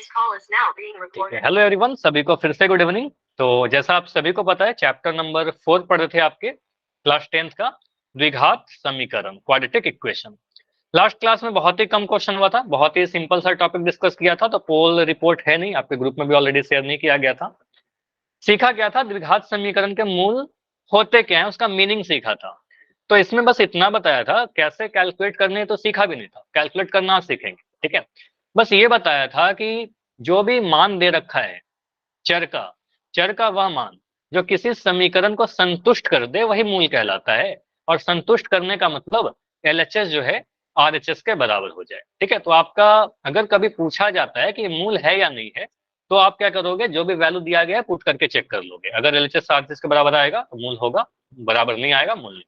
Hello everyone, सभी को फिर से गुड इवनिंग। तो जैसा आप सभी को पता है, चैप्टर नंबर 4 पढ़ रहे थे आपके क्लास 10th का द्विघात समीकरण, क्वाड्रेटिक इक्वेशन। लास्ट क्लास में बहुत ही कम क्वेश्चन हुआ था, बहुत ही सिंपल सा टॉपिक डिस्कस किया था। तो पोल रिपोर्ट है नहीं, आपके ग्रुप में भी ऑलरेडी शेयर नहीं किया गया था। सीखा गया था द्विघात समीकरण के मूल होते क्या है, उसका मीनिंग सीखा था। तो इसमें बस इतना बताया था, कैसे कैलकुलेट करने तो सीखा भी नहीं था, कैलकुलेट करना आप सीखेंगे, ठीक है। बस ये बताया था कि जो भी मान दे रखा है चर का, चर का वह मान जो किसी समीकरण को संतुष्ट कर दे वही मूल कहलाता है। और संतुष्ट करने का मतलब एलएचएस जो है आरएचएस के बराबर हो जाए, ठीक है। तो आपका अगर कभी पूछा जाता है कि मूल है या नहीं है, तो आप क्या करोगे, जो भी वैल्यू दिया गया है पुट करके चेक कर लोगे। अगर एलएचएस आरएचएस के बराबर आएगा तो मूल होगा, बराबर नहीं आएगा मूल नहीं।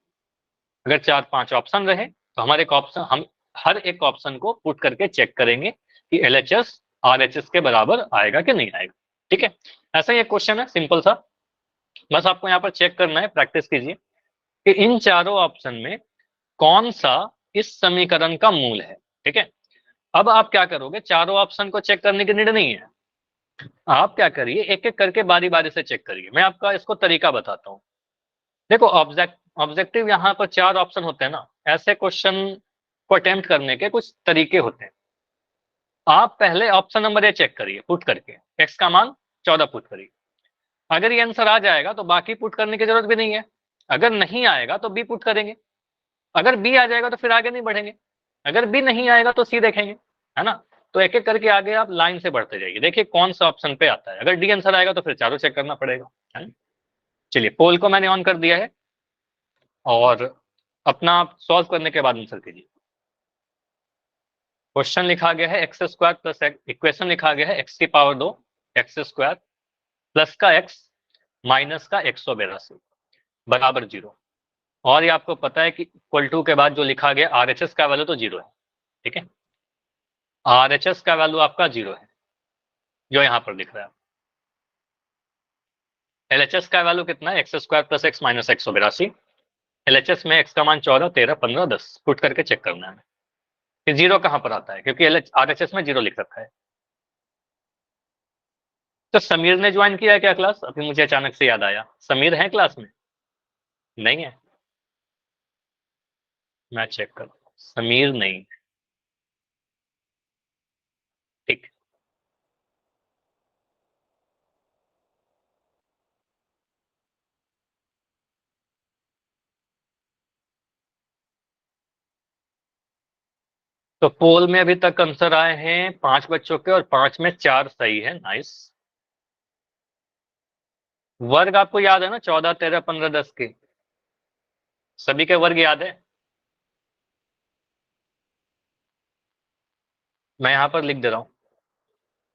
अगर 4-5 ऑप्शन रहे तो हमारे एक ऑप्शन, हम हर एक ऑप्शन को पुट करके चेक करेंगे कि एलएचएस आरएचएस के बराबर आएगा कि नहीं आएगा, ठीक है। ऐसा ही एक क्वेश्चन है सिंपल सा, बस आपको यहाँ पर चेक करना है, प्रैक्टिस कीजिए कि इन चारों ऑप्शन में कौन सा इस समीकरण का मूल है, ठीक है। अब आप क्या करोगे, चारों ऑप्शन को चेक करने की नीड नहीं है। आप क्या करिए, एक एक करके बारी बारी से चेक करिए। मैं आपका इसको तरीका बताता हूँ। देखो, ऑब्जेक्टिव यहाँ पर 4 ऑप्शन होते हैं ना, ऐसे क्वेश्चन को अटेम्प्ट करने के कुछ तरीके होते हैं। आप पहले ऑप्शन नंबर ए चेक करिए, पुट करके एक्स का मान 14 पुट करिए। अगर ये आंसर आ जाएगा तो बाकी पुट करने की जरूरत भी नहीं है। अगर नहीं आएगा तो बी पुट करेंगे। अगर बी आ जाएगा तो फिर आगे नहीं बढ़ेंगे। अगर बी नहीं आएगा तो सी देखेंगे, है ना। तो एक एक करके आगे आप लाइन से बढ़ते जाइए, देखिए कौन सा ऑप्शन पे आता है। अगर डी आंसर आएगा तो फिर चारों चेक करना पड़ेगा, है ना? चलिए, पोल को मैंने ऑन कर दिया है और अपना आप सॉल्व करने के बाद आंसर कीजिए। क्वेश्चन लिखा गया है एक्स स्क्वायर प्लस इक्वेशन लिखा गया है एक्स की पावर 2 एक्स स्क्वायर प्लस का एक्स माइनस का 182 बराबर 0। और ये आपको पता है कि इक्वल टू के बाद जो लिखा गया आरएचएस का वैल्यू तो 0 है, ठीक है। आरएचएस का वैल्यू आपका 0 है, जो यहाँ पर दिख रहा है। एलएचएस का वैल्यू कितना है, x square plus x minus 182। LHS में एक्स का मान 14, 13, 15, 10 पुट करके चेक करना है हमें कि 0 कहाँ पर आता है, क्योंकि आरएचएस में 0 लिख रखा है। तो समीर ने ज्वाइन किया है क्या क्लास? अभी मुझे अचानक से याद आया, समीर है क्लास में? नहीं है, मैं चेक कर, समीर नहीं, ठीक। तो पोल में अभी तक आंसर आए हैं 5 बच्चों के और 5 में 4 सही है, नाइस। वर्ग आपको याद है ना, 14, 13, 15, 10 के सभी के वर्ग याद है? मैं यहाँ पर लिख दे रहा हूँ,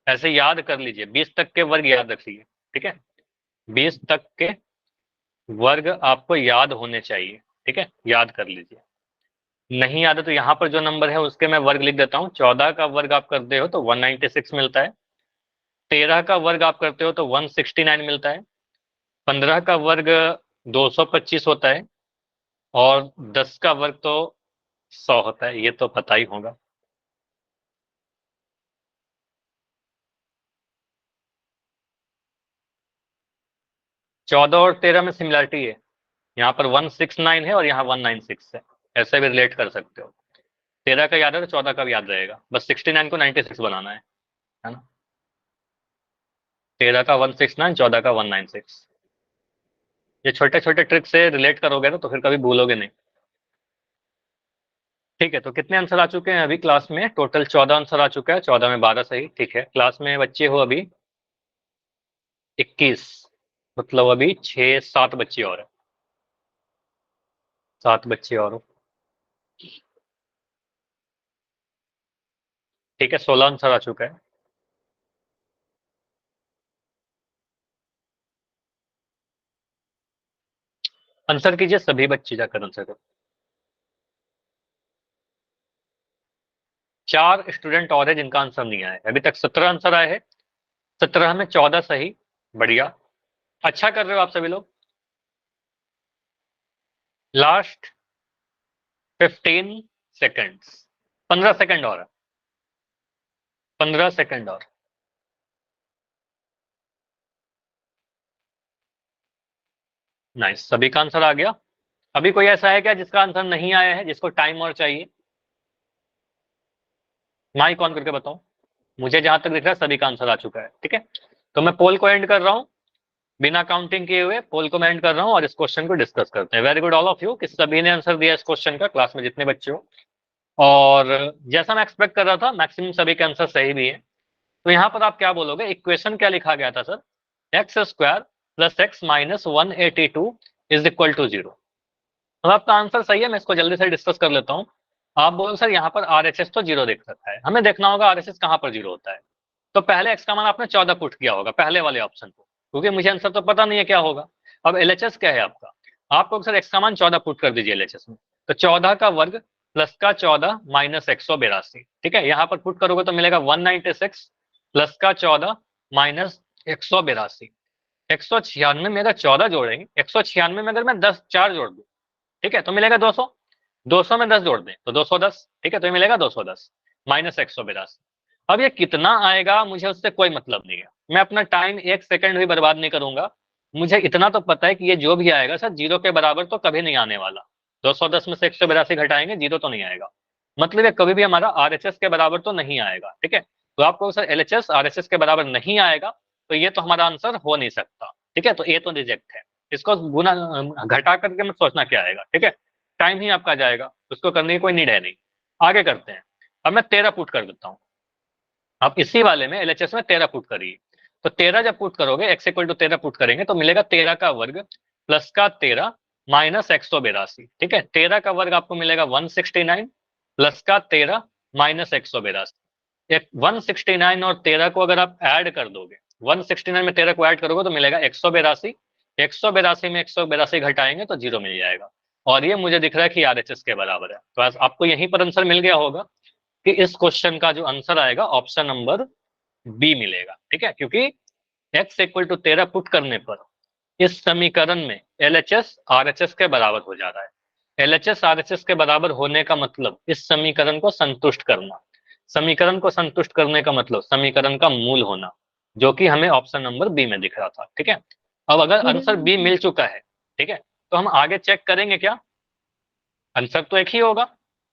ऐसे याद कर लीजिए। 20 तक के वर्ग याद रखिए, ठीक है। 20 तक के वर्ग आपको याद होने चाहिए, ठीक है, याद कर लीजिए। नहीं याद है तो यहाँ पर जो नंबर है उसके मैं वर्ग लिख देता हूँ। 14 का वर्ग आप करते हो तो 196 मिलता है। 13 का वर्ग आप करते हो तो 169 मिलता है। 15 का वर्ग 225 होता है। और 10 का वर्ग तो 100 होता है, ये तो पता ही होगा। चौदह और 13 में सिमिलरिटी है, यहाँ पर 169 है और यहाँ 196 है, ऐसे भी रिलेट कर सकते हो। 13 का याद है तो 14 का भी याद रहेगा, बस 69 को 96 बनाना है ना। 13 का 169, 14 का 196। ये छोटे छोटे ट्रिक से रिलेट करोगे ना तो फिर कभी भूलोगे नहीं। ठीक है, तो कितने आंसर आ चुके हैं अभी क्लास में? टोटल 14 आंसर आ चुका है, 14 में 12 सही, ठीक है। क्लास में बच्चे हो अभी 21, मतलब अभी 6-7 बच्चे और हैं, 7 बच्चे और हो। ठीक है, 16 आंसर आ चुका है। आंसर कीजिए सभी बच्चे, जाकर आंसर करो। 4 स्टूडेंट और है जिनका आंसर नहीं आया है, अभी तक 17 आंसर आए हैं। 17 में 14 सही, बढ़िया, अच्छा कर रहे हो आप सभी लोग। लास्ट 15 सेकेंड्स, 15 सेकंड और है, 15 सेकंड और। नाइस, सभी का आंसर आ गया। अभी कोई ऐसा है क्या जिसका आंसर नहीं आया है, जिसको टाइम और चाहिए? माइक ऑन करके बताओ। मुझे जहां तक दिख रहा है सभी का आंसर आ चुका है, ठीक है। तो मैं पोल को एंड कर रहा हूँ, बिना काउंटिंग किए हुए पोल को मैं एंड कर रहा हूँ और इस क्वेश्चन को डिस्कस करते हैं। Very good all of you कि सभी ने आंसर दिया इस क्वेश्चन का, क्लास में जितने बच्चे हो। और जैसा मैं एक्सपेक्ट कर रहा था मैक्सिमम सभी के आंसर सही भी है। तो यहाँ पर आप क्या बोलोगे, इक्वेशन क्या लिखा गया था sir? X square plus x minus 182 is equal to 0। अब आपका आंसर सही है, मैं इसको जल्दी से डिस्कस कर लेता हूँ। आप बोलो सर यहाँ पर आरएचएस तो 0 दिख रखा है, हमें देखना होगा आरएचएस कहाँ पर 0 होता है। तो पहले एक्स का मान आपने 14 पुट किया होगा पहले वाले ऑप्शन को, क्योंकि मुझे आंसर तो पता नहीं है क्या होगा। अब एलएचएस क्या है आपका? आपको सर एक्स का मान 14 पुट कर दीजिए एलएचएस में। तो 14 का वर्ग प्लस का 14 माइनस 182, ठीक है। यहाँ पर पुट करोगे तो मिलेगा 196 प्लस का 14 माइनस 182। 196 में अगर 14 जोड़ेंगे, 196 में अगर मैं 10 4 जोड़ दूं, ठीक है, तो मिलेगा 200। 200 में 10 जोड़ दें तो 210, ठीक है, तो ये मिलेगा 210 माइनस 182। अब ये कितना आएगा मुझे उससे कोई मतलब नहीं है, मैं अपना टाइम एक सेकंड भी बर्बाद नहीं करूंगा। मुझे इतना तो पता है कि ये जो भी आएगा सर 0 के बराबर तो कभी नहीं आने वाला। 210 में से 182 घटाएंगे 0 तो नहीं आएगा, मतलब ये कभी भी हमारा आरएचएस के बराबर तो नहीं आएगा, ठीक है। तो आपको सर एलएचएस आरएचएस के बराबर नहीं आएगा, तो ये तो हमारा आंसर हो नहीं सकता, ठीक है। तो ये तो रिजेक्ट है। इसको गुना घटा करके मत सोचना क्या आएगा, ठीक है। टाइम ही आपका जाएगा, उसको करने की कोई नीड है नहीं। आगे करते हैं। अब मैं 13 पुट कर देता हूँ। आप इसी वाले में एलएचएस में 13 पुट करिए। तो 13 जब पुट करोगे एक्स इक्वल टू 13 पुट करेंगे तो मिलेगा 13 का वर्ग प्लस का 13 माइनस 182, ठीक है। 13 का वर्ग आपको मिलेगा 169 प्लस का 13 माइनस 182। एक 169 और 13 को अगर आप ऐड कर दोगे, 169 में 13 को ऐड करोगे तो मिलेगा 182। 182 में 182 घटाएंगे तो 0 मिल जाएगा। और ये मुझे दिख रहा है कि आरएचएस के बराबर है। तो आपको यहीं पर आंसर मिल गया होगा कि इस क्वेश्चन का जो आंसर आएगा ऑप्शन नंबर बी मिलेगा, ठीक है। क्योंकि एक्स इक्वल टू 13 पुट करने पर इस समीकरण में एलएचएस आरएचएस के बराबर हो जा रहा है। एलएचएस आरएचएस के बराबर होने का मतलब इस समीकरण को संतुष्ट करना। समीकरण को संतुष्ट करने का मतलब समीकरण का मूल होना, जो कि हमें ऑप्शन नंबर बी में दिख रहा था, ठीक है। अब अगर आंसर बी मिल चुका है, ठीक है, तो हम आगे चेक करेंगे क्या? आंसर तो एक ही होगा,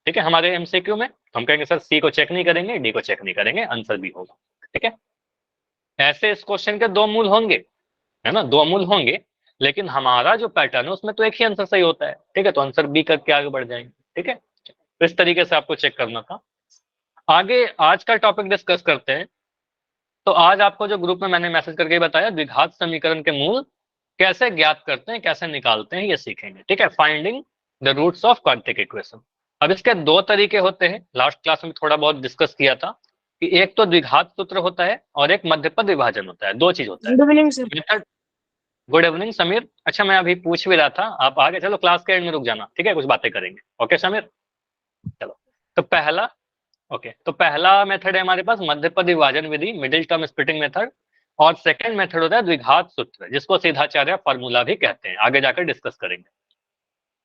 ठीक है, हमारे एमसीक्यू में। तो हम कहेंगे सर सी को चेक नहीं करेंगे, डी को चेक नहीं करेंगे, आंसर बी होगा, ठीक है। ऐसे इस क्वेश्चन के दो मूल होंगे, है ना, दो मूल होंगे। लेकिन हमारा जो पैटर्न है उसमें तो एक ही आंसर सही होता है, ठीक है। तो आंसर बी करके आगे बढ़ जाएंगे, ठीक है। तो इस तरीके से आपको चेक करना था। आगे आज का टॉपिक डिस्कस करते हैं। तो आज आपको जो ग्रुप में मैंने मैसेज करके बताया, द्विघात समीकरण के मूल कैसे ज्ञात करते हैं, कैसे निकालते हैं, ये सीखेंगे, ठीक है। Finding the roots of quadratic equation. अब इसके दो तरीके होते हैं, लास्ट क्लास में थोड़ा बहुत डिस्कस किया था कि एक तो द्विघात सूत्र होता है और एक मध्यपद विभाजन होता है, दो चीज होता है। Good evening sir. Method. Good evening Sameer. अच्छा, मैं अभी पूछ भी रहा था, आप आगे चलो, क्लास के एंड में रुक जाना, ठीक है, कुछ बातें करेंगे। ओके समीर, चलो। तो पहला, ओके, तो पहला मेथड है हमारे पास मध्यपद विभाजन विधि, मिडिल टर्म स्प्लिटिंग मेथड। और सेकंड मेथड होता है द्विघात सूत्र, जिसको सीधाचार्य फार्मूला भी कहते हैं, आगे जाकर डिस्कस करेंगे।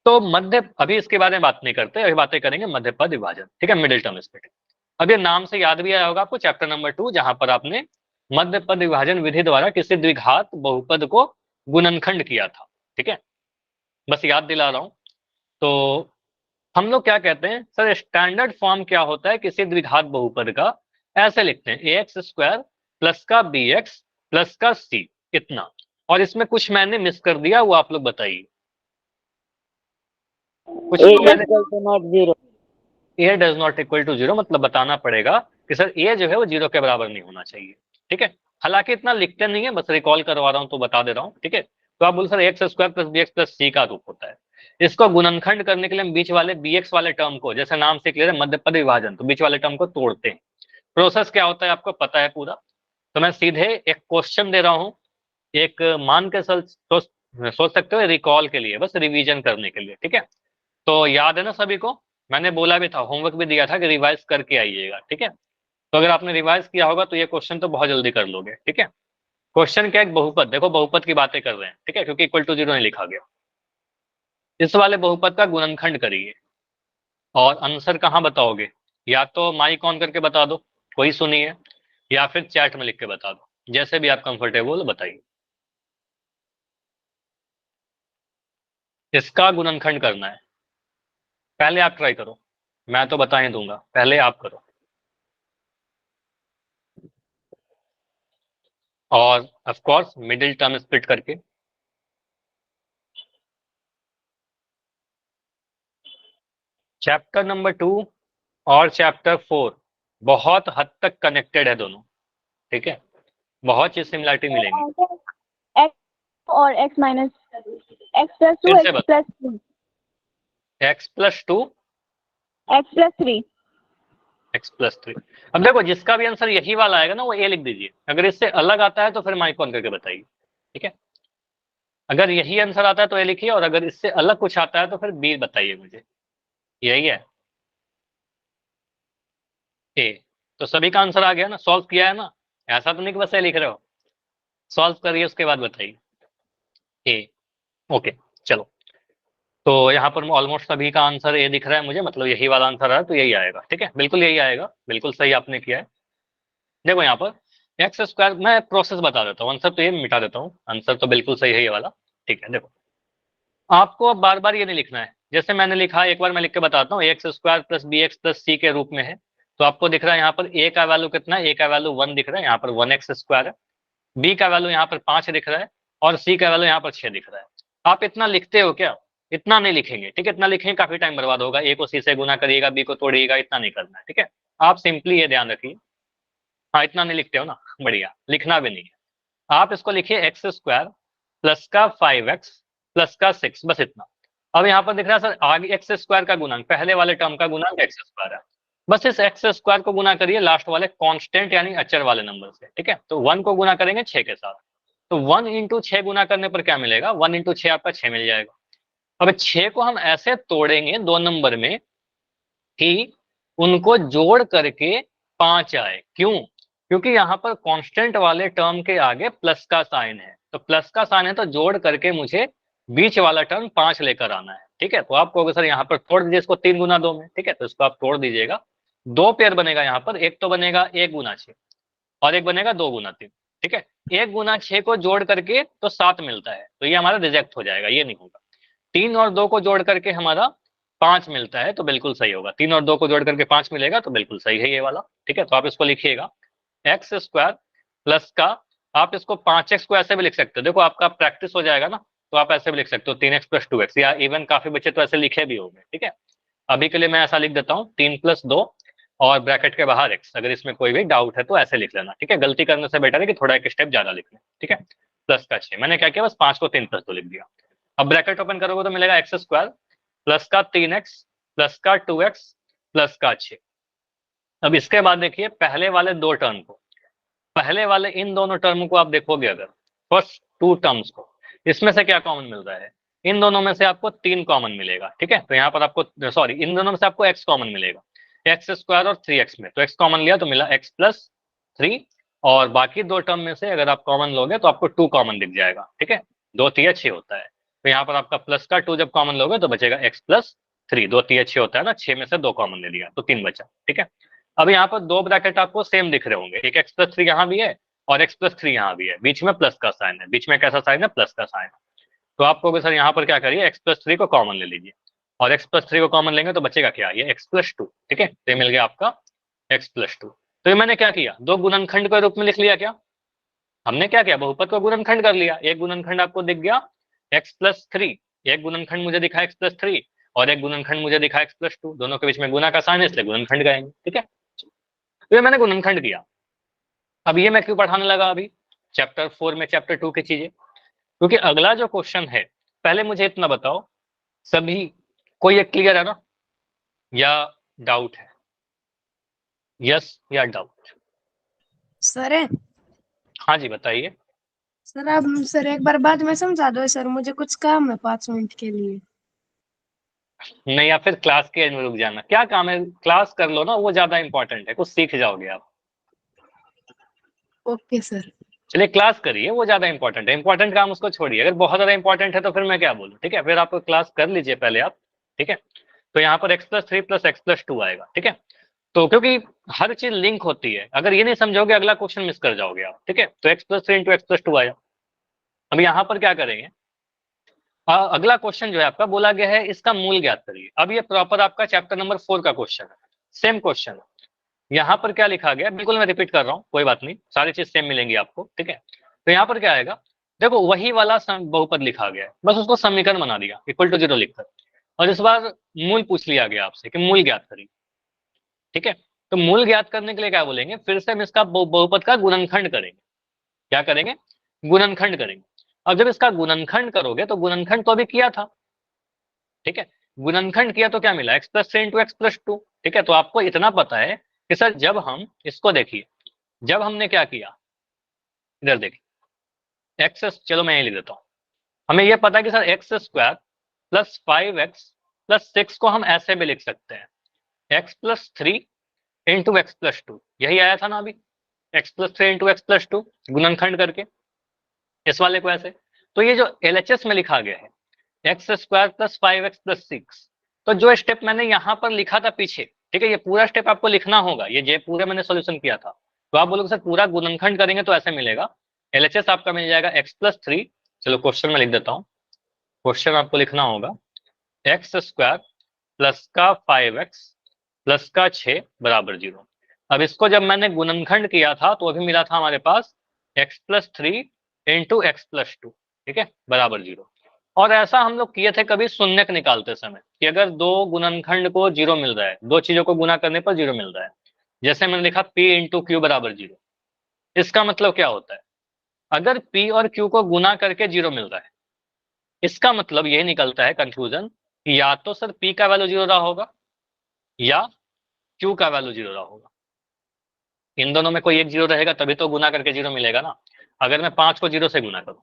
तो मध्य, अभी इसके बारे में बात नहीं करते, अभी बातें करेंगे मध्यपद विभाजन, ठीक है, मिडिल टर्म स्प्लिटिंग। अब ये नाम से याद भी आया होगा आपको, चैप्टर नंबर 2, जहां पर आपने मध्यपद विभाजन विधि द्वारा किसी द्विघात बहुपद को गुणनखंड किया था, ठीक है। बस याद दिला रहा हूं। तो हम लोग क्या कहते हैं सर, स्टैंडर्ड फॉर्म क्या होता है किसी द्विघात बहुपद का? ऐसे लिखते हैं ए एक्स स्क्वायर प्लस का बी एक्स प्लस का सी, इतना। और इसमें कुछ मैंने मिस कर दिया, वो आप लोग बताइए। कुछ ए तो मैंने, equal to not zero. A does not equal to zero, मतलब बताना पड़ेगा कि सर ए जो है वो जीरो के बराबर नहीं होना चाहिए, ठीक है। हालांकि इतना लिखते नहीं है, बस रिकॉल करवा रहा हूं तो बता दे रहा हूँ, ठीक है। तो आप बोल sir x square plus B X plus C का रूप होता है। इसको गुणनखंड करने के लिए हम बीच वाले बी एक्स वाले टर्म को, जैसे नाम से क्लियर है मध्यपद विभाजन, तो बीच वाले टर्म को तोड़ते हैं। प्रोसेस क्या होता है आपको पता है पूरा। तो मैं सीधे एक क्वेश्चन दे रहा हूँ, एक मान के सोच सकते हो, रिकॉल के लिए, बस रिवीजन करने के लिए, ठीक है। तो याद है ना सभी को? मैंने बोला भी था, होमवर्क भी दिया था कि रिवाइज करके आइएगा, ठीक है। तो अगर आपने रिवाइज किया होगा तो ये क्वेश्चन तो बहुत जल्दी कर लोगे, ठीक है। क्वेश्चन क्या है, एक बहुपद, देखो बहुपद की बातें कर रहे हैं, ठीक है, क्योंकि इक्वल टू जीरो नहीं लिखा गया। इस वाले बहुपद का गुणनखंड करिए और आंसर कहाँ बताओगे? या तो माइक ऑन करके बता दो, कोई सुनिए, या फिर चैट में लिख के बता दो, जैसे भी आप कंफर्टेबल बताइए। इसका गुणनखंड करना है। पहले आप ट्राई करो, मैं तो बता ही दूंगा, पहले आप करो। और of course middle term split करके। चैप्टर नंबर 2 और चैप्टर 4 बहुत हद तक कनेक्टेड है दोनों, ठीक है, बहुत चीज सिमिलरिटी मिलेंगी। एक्स और x minus x plus two फिर से x plus three x+2 x plus three x+3। अब देखो जिसका भी आंसर यही वाला आएगा ना वो ए लिख दीजिए, अगर इससे अलग आता है तो फिर माइक ऑन करके बताइए, ठीक है। अगर यही आंसर आता है तो ए लिखिए, और अगर इससे अलग कुछ आता है तो फिर बी बताइए मुझे। यही है ए। तो सभी का आंसर आ गया ना, सॉल्व किया है ना, ऐसा तो नहीं कि बस ए लिख रहे हो, सॉल्व करिए उसके बाद बताइए ए। ओके चलो, तो यहाँ पर ऑलमोस्ट सभी का आंसर ए दिख रहा है मुझे, मतलब यही वाला आंसर है, तो यही आएगा, ठीक है, बिल्कुल यही आएगा, बिल्कुल सही आपने किया है। देखो यहाँ पर x², मैं प्रोसेस बता देता हूँ, आंसर तो ये मिटा देता हूँ, आंसर तो बिल्कुल सही है ये वाला, ठीक है। देखो आपको अब बार बार ये नहीं लिखना है, जैसे मैंने लिखा एक बार मैं लिख के बताता हूँ, x² प्लस bx+c के रूप में है। तो आपको दिख रहा है यहाँ पर a का वैल्यू कितना है, a का वैल्यू 1 दिख रहा है, यहाँ पर 1x² है, b का वैल्यू यहाँ पर 5 दिख रहा है, और c का वैल्यू यहाँ पर 6 दिख रहा है। आप इतना लिखते हो क्या? इतना नहीं लिखेंगे, ठीक है, इतना लिखेंगे काफी टाइम बर्बाद होगा, a को c से गुना करिएगा, b को तोड़िएगा, इतना नहीं करना है, ठीक है। आप सिंपली ये ध्यान रखिए, हाँ इतना नहीं लिखते हो ना, बढ़िया, लिखना भी नहीं है। आप इसको लिखिए x² प्लस का 5x प्लस का 6, बस इतना। अब यहाँ पर दिख रहा है सर आगे x² का गुणांक, पहले वाले टर्म का गुणांक x² है, बस इस x² को गुना करिए लास्ट वाले कांस्टेंट यानी अचर वाले नंबर से, ठीक है। तो 1 को गुना करेंगे 6 के साथ, तो 1 इंटू 6 गुना करने पर क्या मिलेगा, 1 इंटू 6 आपका 6 मिल जाएगा। अब 6 को हम ऐसे तोड़ेंगे दो नंबर में कि उनको जोड़ करके 5 आए, क्यों? क्योंकि यहाँ पर कांस्टेंट वाले टर्म के आगे प्लस का साइन है, तो प्लस का साइन है तो जोड़ करके मुझे बीच वाला टर्म 5 लेकर आना है, ठीक है। तो आप कहोगे सर यहाँ पर तोड़ दीजिए इसको 3 गुना 2 में, ठीक है, तो इसको आप तोड़ दीजिएगा, दो पेयर बनेगा यहाँ पर, एक तो बनेगा 1 गुना 6 और एक बनेगा 2 गुना 3, ठीक है। 1 गुना 6 को जोड़ करके तो 7 मिलता है, तो ये हमारा रिजेक्ट हो जाएगा, ये नहीं होगा। 3 और 2 को जोड़ करके हमारा 5 मिलता है, तो बिल्कुल सही होगा, 3 और 2 को जोड़ करके 5 मिलेगा, तो बिल्कुल सही है ये वाला, ठीक है। तो आप इसको लिखिएगा x² प्लस का, आप इसको 5x को ऐसे भी लिख सकते हो, देखो आपका प्रैक्टिस हो जाएगा ना, तो आप ऐसे भी लिख सकते हो 3x प्लस 2x, या इवन काफी बच्चे तो ऐसे लिखे भी होंगे, ठीक है। अभी के लिए मैं ऐसा लिख देता हूँ 3+2 और ब्रैकेट के बाहर x, अगर इसमें कोई भी डाउट है तो ऐसे लिख लेना, ठीक है, गलती करने से बेटर है कि थोड़ा एक स्टेप ज्यादा लिख लें, ठीक है। प्लस का 6, मैंने क्या किया, बस 5 को 3+2 लिख दिया। अब ब्रैकेट ओपन करोगे तो मिलेगा x² प्लस का 3x प्लस का 2x प्लस का 6। अब इसके बाद देखिए पहले वाले दो टर्म को, पहले वाले इन दोनों टर्म को आप देखोगे, अगर फर्स्ट टू टर्म्स को, इसमें से क्या कॉमन मिल रहा है, इन दोनों में से आपको 3 कॉमन मिलेगा, ठीक है। तो यहाँ पर आपको सॉरी, इन दोनों में से आपको x कॉमन मिलेगा, x² और 3x में, तो x कॉमन लिया तो मिला x+3, और बाकी दो टर्म में से अगर आप कॉमन लोगे तो आपको 2 कॉमन दिख जाएगा, ठीक है, 2 3 6 होता है। तो यहाँ पर आपका प्लस का 2 जब कॉमन लोगे तो बचेगा x+3, 2 3 6 होता है ना, 6 में से 2 कॉमन ले लिया तो 3 बचा, ठीक है। अब यहाँ पर दो ब्रैकेट आपको सेम दिख रहे होंगे, एक x+3 यहाँ भी है और x+3 यहाँ भी है, बीच में प्लस का साइन है, बीच में कैसा साइन है, प्लस का साइन है। तो आप कहोगे सर यहाँ पर क्या करिए, x+3 को कॉमन ले लीजिए, और x+3 को कॉमन लेंगे तो बचेगा क्या, ये x+2, ठीक है, तो ये मिल गया आपका x+2। तो ये मैंने क्या किया, दो गुणनखंड के रूप में लिख लिया, क्या हमने क्या किया, बहुपद को गुणनखंड कर लिया। एक गुणनखंड आपको दिख गया x+3, एक गुणनखंड मुझे दिखा x+3, और एक गुणनखंड मुझे दिखा x+2, दोनों के बीच में गुना का साइन है इसलिए गुणनखंड कहेंगे, ठीक है। तो ये मैंने गुणनखंड किया। अब ये मैं क्यों पढ़ाने लगा अभी चैप्टर 4 में चैप्टर 2 की चीजें, क्योंकि अगला जो क्वेश्चन है, पहले मुझे इतना बताओ सभी को, ये क्लियर है ना, या डाउट है, यस या डाउट? सर है हाँ जी बताइए। सर, आप सर एक बार बाद में समझा दो सर, मुझे कुछ काम है 5 मिनट के लिए। नहीं, या फिर क्लास के एंड में रुक जाना, क्या काम है, क्लास कर लो ना, वो ज्यादा इंपॉर्टेंट है, कुछ सीख जाओगे आप। Okay sir. चलिए क्लास करिए, वो ज्यादा इंपॉर्टेंट है, इंपॉर्टेंट काम उसको छोड़िए, अगर बहुत ज्यादा इंपॉर्टेंट है तो फिर मैं क्या बोलूं, ठीक है, फिर आप क्लास कर लीजिए पहले आप, ठीक है। तो यहाँ पर x+3 प्लस x+2 आएगा, ठीक है। तो क्योंकि हर चीज लिंक होती है, अगर ये नहीं समझोगे अगला क्वेश्चन मिस कर जाओगे आप, ठीक है। तो x+3 इंटू x+2 आया। अब यहाँ पर क्या करेंगे, अगला क्वेश्चन जो है आपका बोला गया है इसका मूल ज्ञात करिए। अब ये प्रॉपर आपका चैप्टर नंबर 4 का क्वेश्चन है, सेम क्वेश्चन है। यहाँ पर क्या लिखा गया, बिल्कुल मैं रिपीट कर रहा हूँ, कोई बात नहीं, सारी चीज सेम मिलेंगी आपको, ठीक है। तो यहाँ पर क्या आएगा, देखो वही वाला बहुपद लिखा गया है, बस उसको समीकरण बना दिया इक्वल टू 0 लिखकर, और इस बार मूल पूछ लिया गया आपसे कि मूल ज्ञात करिए, ठीक है। तो मूल ज्ञात करने के लिए क्या बोलेंगे, फिर से हम इसका बहुपद का गुणनखंड करेंगे। क्या करेंगे, गुणनखंड करेंगे। अब जब इसका गुणनखंड करोगे तो गुणनखंड तो अभी किया था, ठीक है, गुणनखंड किया तो क्या मिला, x plus 3 into x plus 2, ठीक है। तो आपको इतना पता है कि सर जब हम इसको देखिए, जब हमने क्या किया, इधर देखिए एक्स, चलो मैं यही लिख देता हूँ, हमें यह पता है कि sir x square plus 5x plus 6 को हम ऐसे भी लिख सकते हैं, x plus 3 into x plus 2, यही आया था ना अभी, x plus 3 into x plus 2 गुणनखंड करके इस वाले को ऐसे। तो ये जो LHS में लिखा गया है x square plus 5x plus 6, तो जो स्टेप मैंने यहाँ पर लिखा था पीछे, ठीक है, ये पूरा स्टेप आपको लिखना होगा, ये पूरा मैंने सॉल्यूशन किया था। तो आप बोलोगे सर पूरा गुणनखंड करेंगे तो ऐसे मिलेगा, LHS आपका मिल जाएगा x प्लस 3, चलो क्वेश्चन में लिख देता हूँ, क्वेश्चन आपको लिखना होगा एक्स स्क्वायर प्लस का 5x प्लस का 6 बराबर 0। अब इसको जब मैंने गुणनखंड किया था तो अभी मिला था हमारे पास x plus 3 into x plus 2, ठीक है, बराबर 0। और ऐसा हम लोग किए थे कभी शून्यक निकालते समय कि अगर दो गुणनखंड को 0 मिल रहा है, दो चीजों को गुना करने पर 0 मिल रहा है, जैसे मैंने लिखा p इंटू क्यू बराबर 0, इसका मतलब क्या होता है, अगर p और q को गुना करके 0 मिल रहा है, इसका मतलब यही निकलता है कंक्लूजन कि या तो सर p का वैल्यू 0 रहा होगा या q का वैल्यू 0 रहा होगा। इन दोनों में कोई एक 0 रहेगा तभी तो गुना करके 0 मिलेगा ना। अगर मैं 5 को 0 से गुना करूं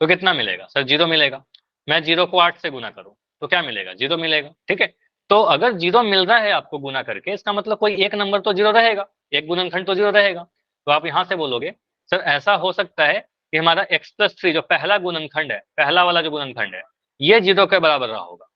तो कितना मिलेगा, सर 0 मिलेगा। मैं 0 को 8 से गुना करूं तो क्या मिलेगा, 0 मिलेगा, ठीक है। तो अगर 0 मिल रहा है आपको गुना करके, इसका मतलब कोई एक नंबर तो 0 रहेगा, एक गुणनखंड तो 0 रहेगा। तो आप यहां से बोलोगे सर ऐसा हो सकता है कि हमारा x प्लस 3 जो पहला गुणनखंड है, पहला वाला जो गुणनखंड है, ये 0 के बराबर रहा होगा,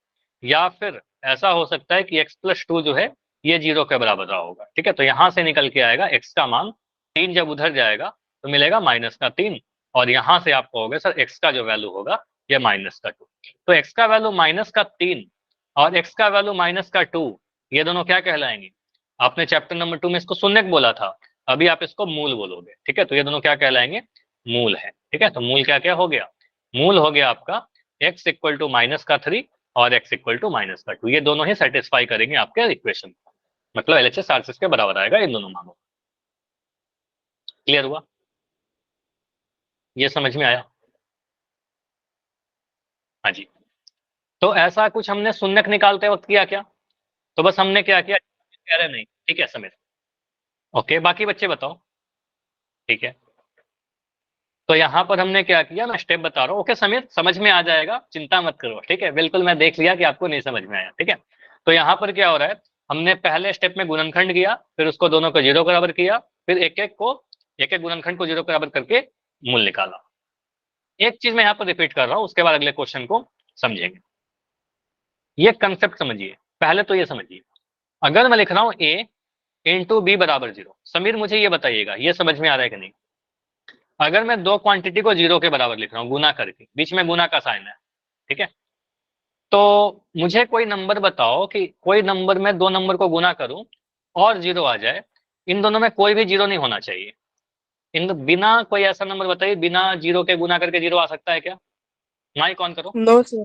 या फिर ऐसा हो सकता है कि x प्लस 2 जो है ये 0 के बराबर रहा होगा, ठीक है। तो यहां से निकल के आएगा x का मान 3, जब उधर जाएगा तो मिलेगा -3, और यहां से आप कहोगे सर x का जो वैल्यू होगा ये -2। तो x का वैल्यू -3 और x का वैल्यू -2, ये दोनों क्या कहलाएंगे, आपने चैप्टर नंबर 2 में इसको शून्यक बोला था, अभी आप इसको मूल बोलोगे, ठीक है। तो ये दोनों क्या कहलाएंगे, मूल है, ठीक है। तो मूल क्या क्या हो गया, मूल हो गया आपका x इक्वल टू -3 और x इक्वल टू -2, ये दोनों ही सेटिस्फाई करेंगे आपके इक्वेशन, मतलब LHS RHS के बराबर आएगा इन दोनों मानों। क्लियर हुआ, ये समझ में आया, हाँ जी। तो ऐसा कुछ हमने शून्यक निकालते वक्त किया क्या, तो बस हमने क्या किया, कह रहे नहीं, ठीक है समीर, ओके, बाकी बच्चे बताओ, ठीक है। तो यहाँ पर हमने क्या किया, मैं स्टेप बता रहा हूँ, ओके समीर, समझ में आ जाएगा, चिंता मत करो, ठीक है, बिल्कुल मैं देख लिया कि आपको नहीं समझ में आया, ठीक है। तो यहाँ पर क्या हो रहा है, हमने पहले स्टेप में गुणनखंड किया, फिर उसको दोनों को 0 बराबर किया, फिर एक एक गुणनखंड को 0 बराबर करके मूल निकाला। एक चीज मैं यहाँ पर रिपीट कर रहा हूँ, उसके बाद अगले क्वेश्चन को समझेंगे। ये कंसेप्ट समझिए, पहले तो ये समझिए, अगर मैं लिख रहा हूँ a इंटू बी बराबर 0, समीर मुझे ये बताइएगा ये समझ में आ रहा है कि नहीं, अगर मैं दो क्वांटिटी को 0 के बराबर लिख रहा हूँ गुना करके, बीच में गुना का साइन है, ठीक है, तो मुझे कोई नंबर बताओ कि कोई नंबर में दो नंबर को गुना करूं और 0 आ जाए, इन दोनों में कोई भी 0 नहीं होना चाहिए, इन बिना कोई ऐसा नंबर बताइए बिना 0 के गुना करके 0 आ सकता है क्या, ना, कौन करो, नो सर।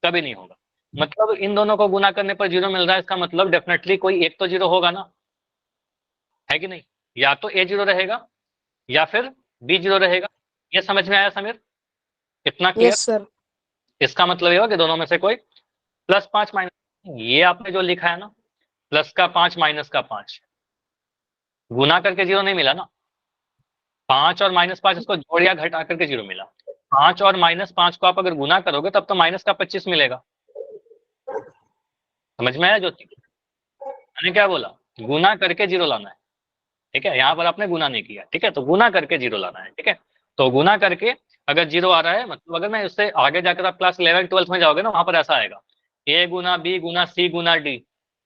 कभी नहीं होगा। मतलब इन दोनों को गुना करने पर 0 मिल रहा है, इसका मतलब डेफिनेटली कोई एक तो 0 होगा ना, है कि नहीं, या तो a 0 रहेगा या फिर b 0 रहेगा। ये समझ में आया समीर, इतना क्लियर, यस सर। इसका मतलब ये होगा कि दोनों में से कोई +5 माइनस, ये आपने जो लिखा है ना, +5 -5, गुना करके 0 नहीं मिला ना, 5 और -5 इसको जोड़ या घटा करके 0 मिला, 5 और -5 को आप अगर गुना करोगे तब तो -25 मिलेगा। समझ में आया ज्योति, मैंने क्या बोला, गुना करके 0 लाना है, ठीक है, यहाँ पर आपने गुना नहीं किया, ठीक है, तो गुना करके 0 लाना है, ठीक है। तो गुना करके अगर 0 आ रहा है, मतलब अगर मैं उससे आगे जाकर आप क्लास 11-12 में जाओगे ना, वहां पर ऐसा आएगा a Guna b Guna c Guna d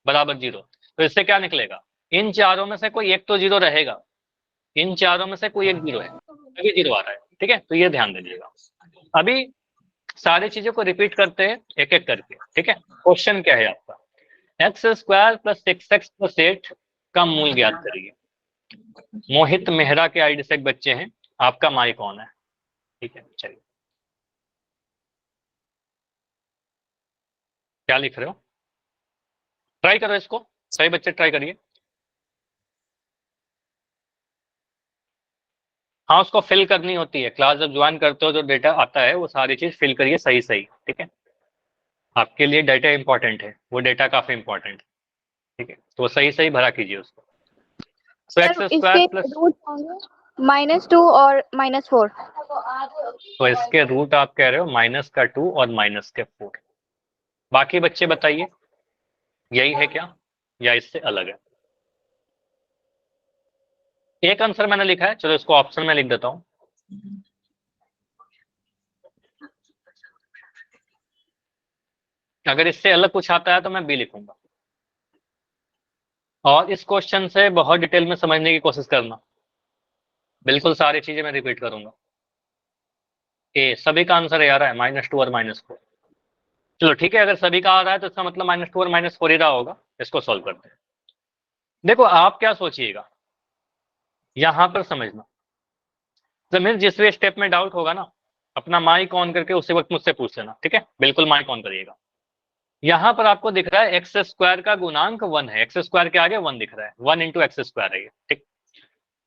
बराबर 0, तो इससे क्या निकलेगा, इन चारों में से कोई एक तो 0 रहेगा, इन चारों में से कोई एक 0 है, तभी 0 आ रहा है, ठीक है। तो ये ध्यान दीजिएगा। अभी सारी चीजों को रिपीट करते हैं एक एक करके, ठीक है। क्वेश्चन क्या है आपका, x square plus 6x plus 8 का मूल ज्ञात करिए। मोहित मेहरा के आईडी से एक बच्चे हैं, आपका माई कौन है, ठीक है। चलिए क्या लिख रहे हो, ट्राई करो इसको, सही बच्चे ट्राई करिए। हाँ उसको फिल करनी होती है, क्लास जब ज्वाइन करते हो जो डेटा आता है वो सारी चीज फिल करिए सही सही, ठीक है। आपके लिए डाटा इंपॉर्टेंट है, वो डेटा काफी इंपॉर्टेंट है, ठीक है। तो सही सही भरा कीजिए उसको। तो एक्स सर स्क्वायर इसके प्लस, रूट होंगे -2 और -4। तो इसके रूट आप कह रहे हो -2 और -4। बाकी बच्चे बताइए यही है क्या या इससे अलग है। एक आंसर मैंने लिखा है, चलो इसको ऑप्शन में लिख देता हूं। अगर इससे अलग कुछ आता है तो मैं बी लिखूंगा। और इस क्वेश्चन से बहुत डिटेल में समझने की कोशिश करना, बिल्कुल सारी चीजें मैं रिपीट करूंगा। ए सभी का आंसर आ रहा है -2 और -4। चलो ठीक है, अगर सभी का आ रहा है तो इसका मतलब -2 और -4 ही रहा होगा। इसको सॉल्व करते हैं। देखो आप क्या सोचिएगा, यहां पर समझना, जमीन जिस भी स्टेप में डाउट होगा ना, अपना माइक ऑन करके उसी वक्त मुझसे पूछ लेना, ठीक है। बिल्कुल माइक ऑन करिएगा। यहाँ पर आपको दिख रहा है एक्स स्क्वायर का गुणांक 1 है, एक्स स्क्वायर के आगे 1 दिख रहा है, 1 इंटू एक्स स्क्वायर है ये, ठीक।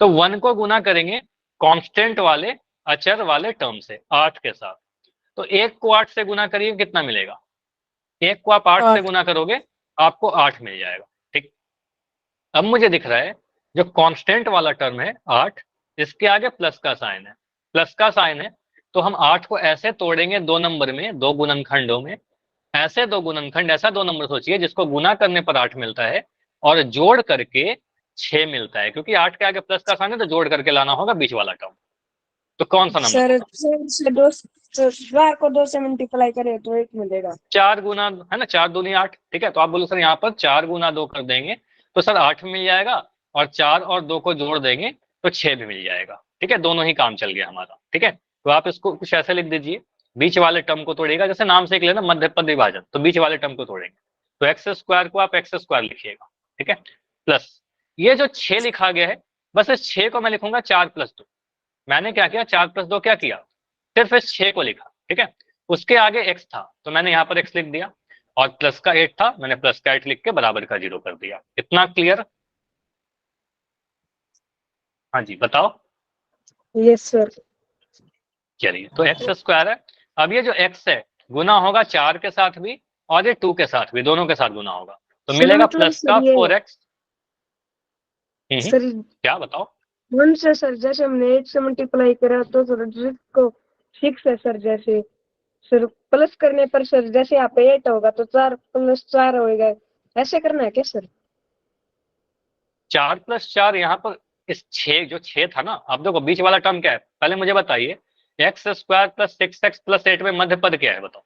तो 1 को गुना करेंगे कांस्टेंट वाले अचर वाले टर्म से 8 के साथ। तो 1 को 8 से गुना करिए, कितना मिलेगा, 1 को आप 8 से 8। गुना करोगे आपको 8 मिल जाएगा, ठीक। अब मुझे दिख रहा है जो कांस्टेंट वाला टर्म है 8, इसके आगे प्लस का साइन है, प्लस का साइन है, तो हम 8 को ऐसे तोड़ेंगे दो नंबर में, दो गुणनखंडों में। ऐसे दो गुणनखंड, ऐसा दो नंबर सोचिए जिसको गुना करने पर 8 मिलता है और जोड़ करके 6 मिलता है, क्योंकि 8 के आगे प्लस का साइन है तो जोड़ करके लाना होगा बीच वाला टर्म। तो कौन सा नंबर सर होगा, 4 को 2 से मल्टीप्लाई करें तो 1 मिलेगा। 4 गुना है ना, 4 दूनी 8, ठीक है। तो आप बोलो सर यहाँ पर 4 गुना 2 कर देंगे तो सर 8 मिल जाएगा, और 4 और 2 को जोड़ देंगे तो 6 भी मिल जाएगा, ठीक है। दोनों ही काम चल गया हमारा, ठीक है। तो आप इसको कुछ ऐसे लिख दीजिए, बीच वाले टर्म को तोड़ेगा, जैसे नाम से एक लेना मध्य पद विभाजन, तो बीच वाले टर्म को तोड़ेंगे। तो एक्स स्क्वायर को आप एक्स स्क्वायर लिखिएगा, ठीक है, प्लस ये जो 6 लिखा गया है, बस इस 6 को मैं लिखूंगा 4 + 2। मैंने क्या किया, 4 + 2 क्या किया, सिर्फ इस 6 को लिखा, ठीक है। उसके आगे x था तो मैंने यहाँ पर x लिख दिया, और प्लस का 8 था, मैंने प्लस का 8 लिख के बराबर का 0 कर दिया। इतना क्लियर। हाँ जी बताओ। Yes sir. चलिए तो एक्स स्क्वायर है। अब ये जो x है गुना होगा 4 के साथ भी और ये 2 के साथ भी, दोनों के साथ गुना होगा, तो सर मिलेगा मतलब प्लस का सर ये 4x। सर क्या बताओ। 1 से सर जैसे हमने 8 से मल्टीप्लाई करा तो सर को 6 है सर, जैसे सर प्लस करने पर सर जैसे यहाँ पे 8 होगा तो 4 + 4 होएगा, ऐसे करना है क्या सर। 4 + 4 यहाँ पर इस 6 जो 6 था ना, अब देखो बीच वाला टर्म क्या है, पहले मुझे बताइए, x square plus 6x plus 8 में मध्य पद क्या है बताओ,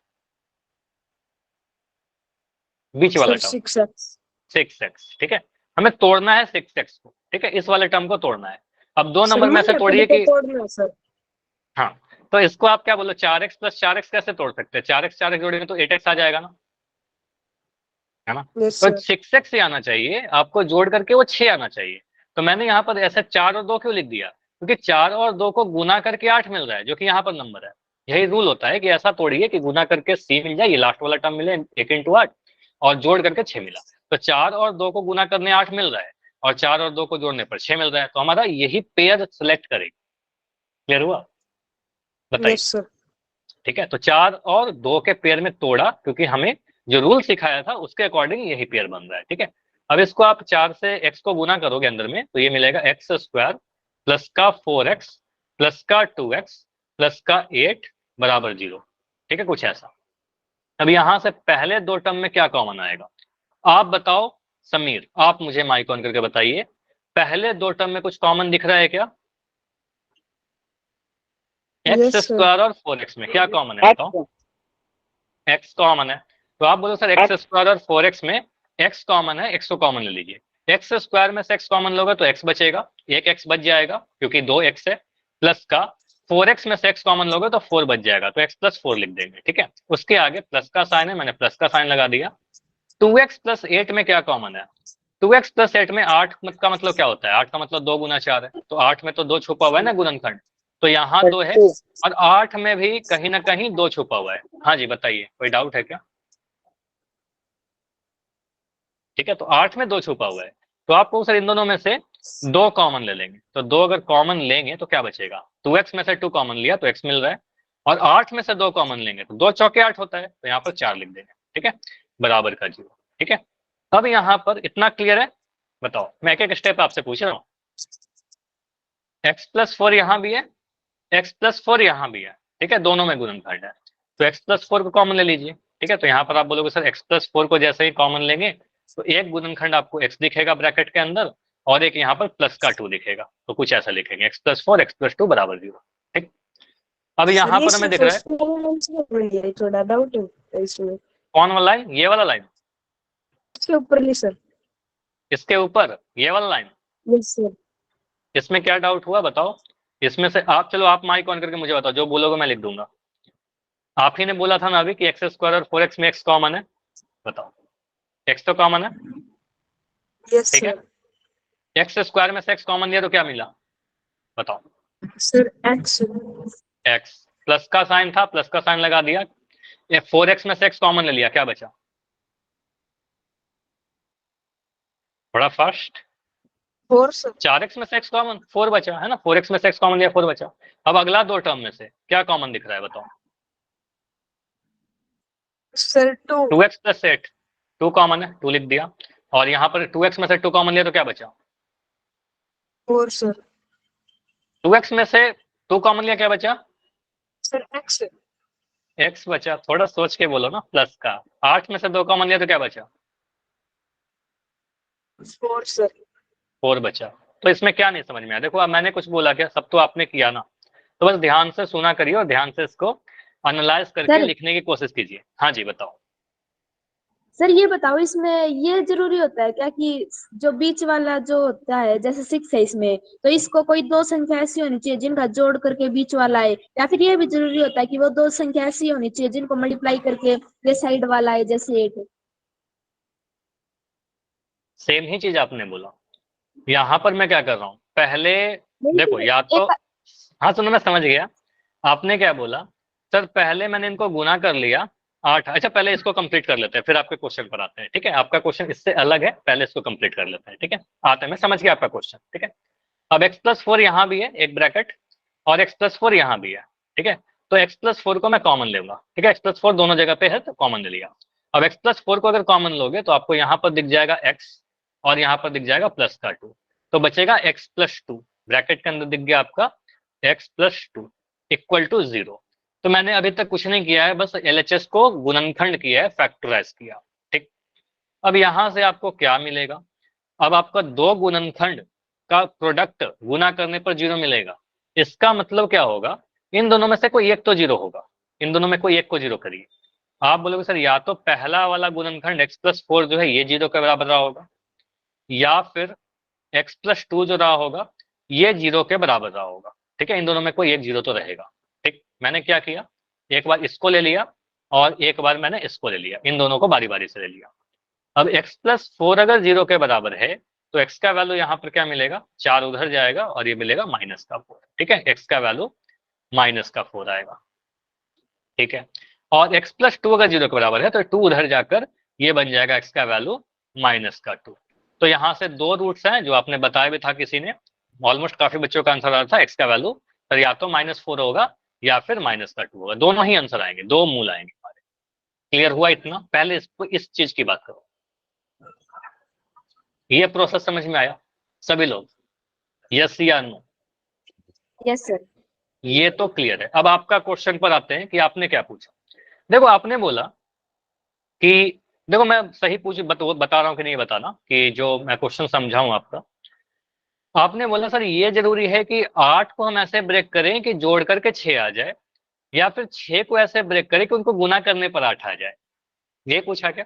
बीच वाला सर टर्म 6x। 6x, ठीक है। हमें तोड़ना है 6x को, ठीक है, इस वाले टर्म को तोड़ना है। अब दो सर नंबर में से मध्य पद तोड़िए को कि, तोड़ना है सर। हाँ, तो इसको आप क्या बोलो, 4x + 4x कैसे तोड़ सकते हैं, 4x 4x जोड़ेंगे तो 8x आ जाएगा ना, है ना। यस तो सर। 6x ही आना चाहिए आपको, जोड़ करके वो 6 आना चाहिए। तो मैंने यहाँ पर ऐसे 4 और 2 क्यों लिख दिया, क्योंकि 4 और 2 को गुना करके 8 मिल रहा है, जो कि यहाँ पर नंबर है। यही रूल होता है कि ऐसा तोड़िए कि गुना करके c मिल जाए, ये लास्ट वाला टर्म मिले 1 × 8, और जोड़ करके 6 मिला। तो 4 और 2 को गुना करने 8 मिल रहा है, और 4 और 2 को जोड़ने पर 6 मिल रहा है, तो हमारा यही पेयर सिलेक्ट करेंगे। क्लियर हुआ, बताइए। Yes sir. ठीक है, तो 4 और 2 के पेयर में तोड़ा, क्योंकि हमें जो रूल सिखाया था उसके अकॉर्डिंग यही पेयर बन रहा है, ठीक है। अब इसको आप 4 से x को गुना करोगे अंदर में, तो ये मिलेगा x स्क्वायर प्लस का 4x प्लस का 2x प्लस का 8 बराबर 0, ठीक है, कुछ ऐसा। अब यहां से पहले दो टर्म में क्या कॉमन आएगा, आप बताओ। समीर आप मुझे माइक ऑन करके बताइए, पहले दो टर्म में कुछ कॉमन दिख रहा है क्या, एक्स यस सर। स्क्वायर और 4x में क्या कॉमन है बताओ। x कॉमन है, तो आप बोलो सर एक्स स्क्वायर और 4x में x कॉमन है, x को कॉमन ले लीजिए। एक्स स्क्वायर में से x कॉमन लोगे तो x बचेगा, एक x बच जाएगा क्योंकि दो x है, प्लस का 4x में से x कॉमन लोगे तो 4 बच जाएगा, तो x प्लस 4 लिख देंगे, ठीक है। उसके आगे प्लस का साइन है, मैंने प्लस का साइन लगा दिया। 2x प्लस 8 में क्या कॉमन है? 2x प्लस 8 में 8 का मतलब क्या होता है? 8 का मतलब 2 गुना 4 है, तो 8 में तो 2 छुपा हुआ है ना गुणनखंड, तो यहाँ 2 है, और 8 में भी कहीं ना कहीं 2 छुपा हुआ है। हाँ जी बताइए, कोई डाउट है क्या? ठीक है, तो 8 में 2 छुपा हुआ है, तो आपको सर इन दोनों में से 2 कॉमन ले लेंगे, तो 2 अगर कॉमन लेंगे तो क्या बचेगा? 2x में से 2 कॉमन लिया तो x मिल रहा है, और 8 में से 2 कॉमन लेंगे तो 2 चौके 8 होता है, तो यहाँ पर 4 लिख देंगे, ठीक है, बराबर का 0। ठीक है, अब यहाँ पर इतना क्लियर है? बताओ, मैं एक एक स्टेप आपसे पूछ रहा हूँ। x प्लस 4 यहाँ भी है, x प्लस 4 यहाँ भी है, ठीक है, दोनों में गुणनखंड है, तो x प्लस 4 को कॉमन ले लीजिए। ठीक है, तो यहाँ पर आप बोलोगे सर x प्लस 4 को जैसे ही कॉमन लेंगे तो एक गुणनखंड आपको x दिखेगा ब्रैकेट के अंदर, और एक यहाँ पर प्लस का 2 दिखेगा, तो कुछ ऐसा लिखेंगे x प्लस 4 x प्लस 2 बराबर 0। ठीक, अब यहाँ पर हमें दिख रहा है थोड़ा डाउट है इसमें। कौन वाला लाइन? ये वाला लाइन? इसके ऊपर सर। इसके ऊपर ये वाला लाइन? Yes sir. इसमें क्या डाउट हुआ बताओ? इसमें से आप, चलो आप माइक ऑन करके मुझे बताओ, जो बोलोगे मैं लिख दूंगा। आप ही ने बोला था ना अभी कि x स्क्वायर और 4x में x कॉमन है, बताओ x तो कॉमन है। यस ठीक है, x स्क्वायर में से x कॉमन लिया तो क्या मिला बताओ? Sir x। x प्लस का साइन था, प्लस का साइन लगा दिया, 4x में से x कॉमन ले लिया, क्या बचा? थोड़ा फास्ट। 4 सर। 4x में से x कॉमन 4 बचा है ना, 4x में से x कॉमन लिया 4 बचा। अब अगला 2 टर्म में से क्या कॉमन दिख रहा है बताओ? सर 2। 2x प्लस 8, 2 कॉमन है, 2 लिख दिया, और यहाँ पर 2x में से 2 कॉमन लिया तो क्या बचा? 4 सर। 2x में से 2 कॉमन लिया, क्या बचा? Sir x। x बचा, थोड़ा सोच के बोलो ना, प्लस का। 8 में से 2 कॉमन लिया तो क्या बचा? 4 सर। 4 बचा। तो इसमें क्या नहीं समझ में आया? देखो अब मैंने कुछ बोला क्या? सब तो आपने किया ना, तो बस ध्यान से सुना करिए और ध्यान से इसको एनालाइज करके सर। लिखने की कोशिश कीजिए। हाँ जी बताओ। सर ये बताओ, इसमें ये जरूरी होता है क्या कि जो बीच वाला जो होता है, जैसे 6 है इसमें, तो इसको कोई 2 संख्या ऐसी होनी चाहिए जिनका जोड़ करके बीच वाला है, या फिर ये भी जरूरी होता है कि वो 2 संख्या ऐसी होनी चाहिए जिनको मल्टीप्लाई करके ये साइड वाला है, जैसे 8? सेम ही चीज आपने बोला। यहाँ पर मैं क्या कर रहा हूँ, पहले देखो, या तो एक हाँ सुनो, मैं समझ गया। आपने क्या बोला सर, पहले मैंने इनको गुना कर लिया 8। अच्छा पहले इसको कंप्लीट कर लेते हैं, फिर आपके क्वेश्चन पर आते हैं। ठीक है, आपका क्वेश्चन इससे अलग है, पहले इसको कंप्लीट कर लेते हैं। ठीक है, आते हैं, मैं समझ गया आपका क्वेश्चन। ठीक है, अब x प्लस 4 यहाँ भी है एक ब्रैकेट, और x प्लस 4 यहाँ भी है। ठीक है, तो x प्लस 4 को मैं कॉमन लूंगा। ठीक है, x प्लस 4 दोनों जगह पे है तो कॉमन ले लिया। अब x प्लस 4 को अगर कॉमन लोगे तो आपको यहाँ पर दिख जाएगा x, और यहाँ पर दिख जाएगा प्लस का 2, तो बचेगा x प्लस 2, ब्रैकेट के अंदर दिख गया आपका x प्लस 2 इक्वल टू 0। तो मैंने अभी तक कुछ नहीं किया है, बस LHS को गुणनखंड किया है, फैक्टराइज किया। ठीक, अब यहाँ से आपको क्या मिलेगा? अब आपका 2 गुणनखंड का प्रोडक्ट गुना करने पर 0 मिलेगा। इसका मतलब क्या होगा? इन दोनों में से कोई एक तो 0 होगा, इन दोनों में कोई एक को 0 करिए। आप बोलोगे सर या तो पहला वाला गुणनखंड x प्लस 4 जो है ये 0 के बराबर रहा होगा, या फिर x प्लस 2 जो रहा होगा ये 0 के बराबर रहा होगा। ठीक है, इन दोनों में कोई एक 0 तो रहेगा। ठीक, मैंने क्या किया, एक बार इसको ले लिया और एक बार मैंने इसको ले लिया, इन दोनों को बारी बारी से ले लिया। अब x प्लस 4 अगर 0 के बराबर है तो x का वैल्यू यहाँ पर क्या मिलेगा? 4 उधर जाएगा और ये मिलेगा माइनस का 4। ठीक है, x का वैल्यू माइनस का 4 आएगा। ठीक है, और x प्लस 2 अगर 0 के बराबर है तो 2 उधर जाकर ये बन जाएगा x का वैल्यू माइनस का 2। तो यहाँ से 2 रूट्स हैं जो आपने बताया भी था किसी ने, ऑलमोस्ट काफी बच्चों का आंसर आ रहा था x का वैल्यू पर या तो -4 होगा या फिर माइनस का 2 होगा, दोनों ही आंसर आएंगे, 2 मूल आएंगे हमारे। क्लियर हुआ इतना? पहले इसको इस चीज की बात करो, ये प्रोसेस समझ में आया सभी लोग? यस या नो? Yes sir. ये तो क्लियर है। अब आपका क्वेश्चन पर आते हैं कि आपने क्या पूछा। देखो आपने बोला कि, देखो मैं सही बता रहा हूँ कि नहीं बताना, कि जो मैं क्वेश्चन समझाऊं आपका। आपने बोला सर ये जरूरी है कि 8 को हम ऐसे ब्रेक करें कि जोड़ करके 6 आ जाए, या फिर 6 को ऐसे ब्रेक करें कि उनको गुना करने पर 8 आ जाए, ये पूछा क्या?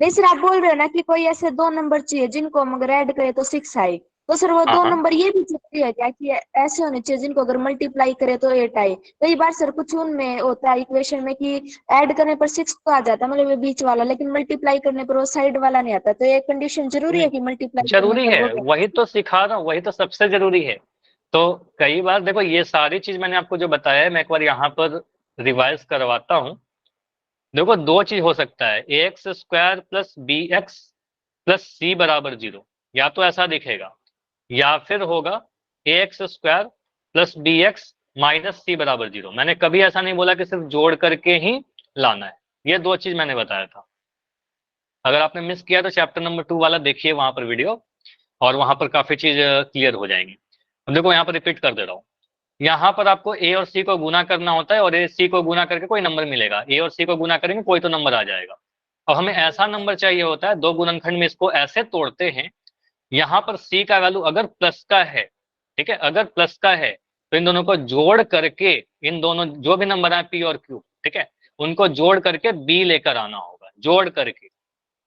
नहीं सर, आप बोल रहे हो ना कि कोई ऐसे 2 नंबर चाहिए जिनको हम अगर ऐड करें तो 6 आए, तो सर वो हाँ, दो हाँ। नंबर ये भी जरूरी है क्या कि ऐसे होने चाहिए जिनको अगर मल्टीप्लाई करे तो 8 आए? कई बार सर कुछ उनमें होता है इक्वेशन में कि ऐड करने पर 6 तो आ जाता है, मतलब ये बीच वाला, लेकिन मल्टीप्लाई करने पर वो साइड वाला नहीं आता। तो ये कंडीशन जरूरी है नहीं, कि मल्टीप्लाई करने जरूरी पर है, वो क्या? वही तो सिखा रहा हूँ, वही तो सबसे जरूरी है। तो कई बार देखो, ये सारी चीज मैंने आपको जो बताया है, मैं एक बार यहाँ पर रिवाइज करवाता हूँ। देखो, दो चीज हो सकता है, A X square plus B X plus C बराबर 0, या तो ऐसा दिखेगा, या फिर होगा A X square plus B X minus C बराबर 0। मैंने कभी ऐसा नहीं बोला कि सिर्फ जोड़ करके ही लाना है, ये दो चीज मैंने बताया था। अगर आपने मिस किया तो चैप्टर नंबर 2 वाला देखिए वहां पर वीडियो, और वहां पर काफी चीज क्लियर हो जाएंगी। अब देखो, यहाँ पर रिपीट कर दे रहा हूँ। यहाँ पर आपको ए और सी को गुना करना होता है, और ए सी को गुना करके कोई नंबर मिलेगा, ए और सी को गुना करेंगे कोई तो नंबर आ जाएगा। अब हमें ऐसा नंबर चाहिए होता है, दो गुणनखंड में इसको ऐसे तोड़ते हैं, यहाँ पर सी का वैल्यू अगर प्लस का है, ठीक है, अगर प्लस का है तो इन दोनों को जोड़ करके, इन दोनों जो भी नंबर है पी और क्यू, ठीक है, उनको जोड़ करके बी लेकर आना होगा, जोड़ करके।